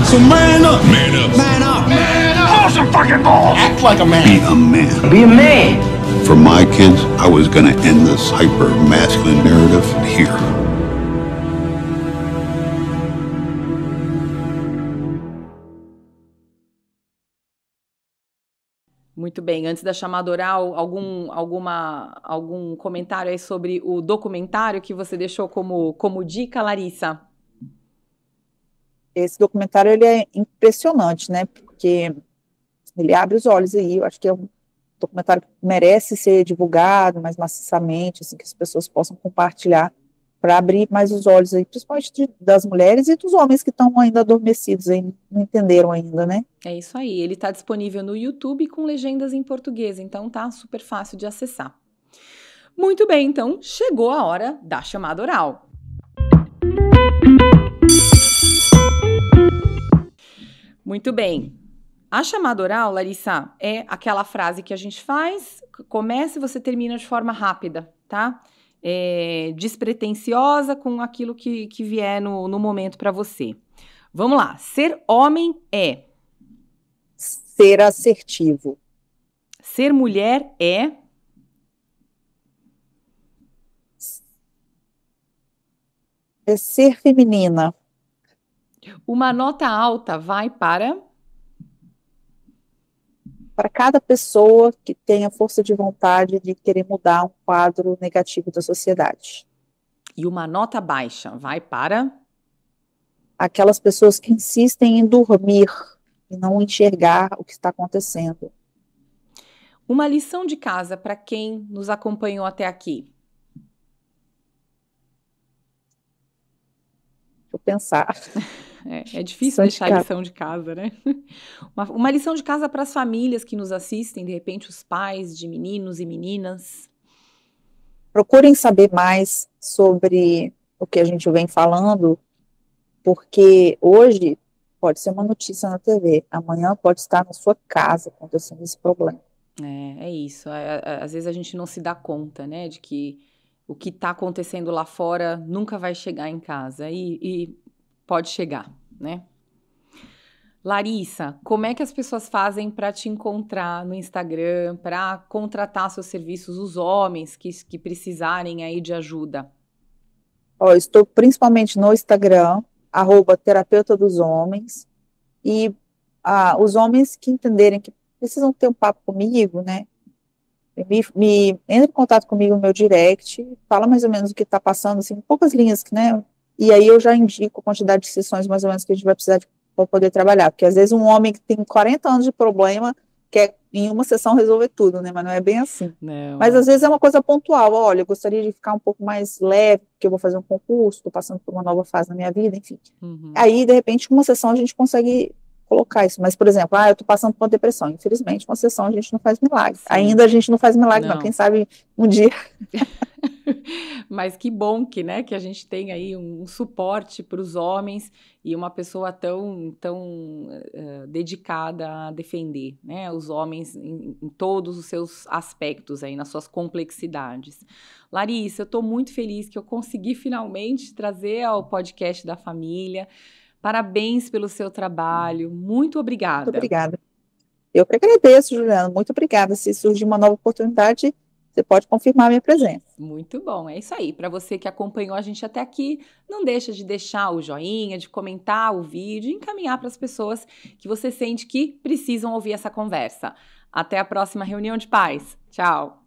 So man up! Man up! Man up! Man up! Pull some fucking balls! Act like a man. Be a man. Be a man! For my kids, I was gonna end this hyper-masculine narrative here. Muito bem, antes da chamada oral, algum comentário aí sobre o documentário que você deixou como dica, Larissa? Esse documentário ele é impressionante, né? Porque ele abre os olhos aí. Eu acho que é um documentário que merece ser divulgado mais maciçamente, assim, que as pessoas possam compartilhar para abrir mais os olhos aí, principalmente das mulheres e dos homens que estão ainda adormecidos, aí, não entenderam ainda, né? É isso aí. Ele está disponível no YouTube com legendas em português, então tá super fácil de acessar. Muito bem, então chegou a hora da chamada oral. Muito bem. A chamada oral, Larissa, é aquela frase que a gente faz, começa e você termina de forma rápida, tá? Despretensiosa com aquilo que vier no momento para você. Vamos lá. Ser homem é? Ser assertivo. Ser mulher é? É ser feminina. Uma nota alta vai para cada pessoa que tenha força de vontade de querer mudar um quadro negativo da sociedade. E uma nota baixa vai para aquelas pessoas que insistem em dormir e não enxergar o que está acontecendo. Uma lição de casa para quem nos acompanhou até aqui. Deixa eu pensar. É difícil deixar a lição de casa, né? Uma lição de casa para as famílias que nos assistem, de repente os pais de meninos e meninas. Procurem saber mais sobre o que a gente vem falando porque hoje pode ser uma notícia na TV, amanhã pode estar na sua casa acontecendo esse problema. É isso. Às vezes a gente não se dá conta, né, de que o que está acontecendo lá fora nunca vai chegar em casa e pode chegar, né? Larissa, como é que as pessoas fazem para te encontrar no Instagram, para contratar seus serviços, os homens que precisarem aí de ajuda? Estou principalmente no Instagram, @terapeuta dos homens, e os homens que entenderem que precisam ter um papo comigo, né, entre em contato comigo no meu direct, fala mais ou menos o que está passando, assim, poucas linhas, né, e aí eu já indico a quantidade de sessões mais ou menos que a gente vai precisar para poder trabalhar, porque às vezes um homem que tem 40 anos de problema quer em uma sessão resolver tudo, né, mas não é bem assim. Não. Mas às vezes é uma coisa pontual, olha, eu gostaria de ficar um pouco mais leve, porque eu vou fazer um concurso, estou passando por uma nova fase na minha vida, enfim. Aí, de repente, uma sessão a gente consegue colocar isso, mas, por exemplo, eu estou passando por uma depressão, infelizmente, uma sessão a gente não faz milagre. Sim. Ainda a gente não faz milagre, não. Quem sabe um dia... Mas que bom que, né, que a gente tem aí um suporte para os homens e uma pessoa tão dedicada a defender, né, os homens em todos os seus aspectos aí, nas suas complexidades. Larissa, eu estou muito feliz que eu consegui finalmente trazer ao podcast da família. Parabéns pelo seu trabalho. Muito obrigada. Muito obrigada. Eu que agradeço, Juliana. Muito obrigada. Se surgir uma nova oportunidade, você pode confirmar a minha presença. Muito bom, é isso aí. Para você que acompanhou a gente até aqui, não deixa de deixar o joinha, de comentar o vídeo e encaminhar para as pessoas que você sente que precisam ouvir essa conversa. Até a próxima reunião de pais. Tchau!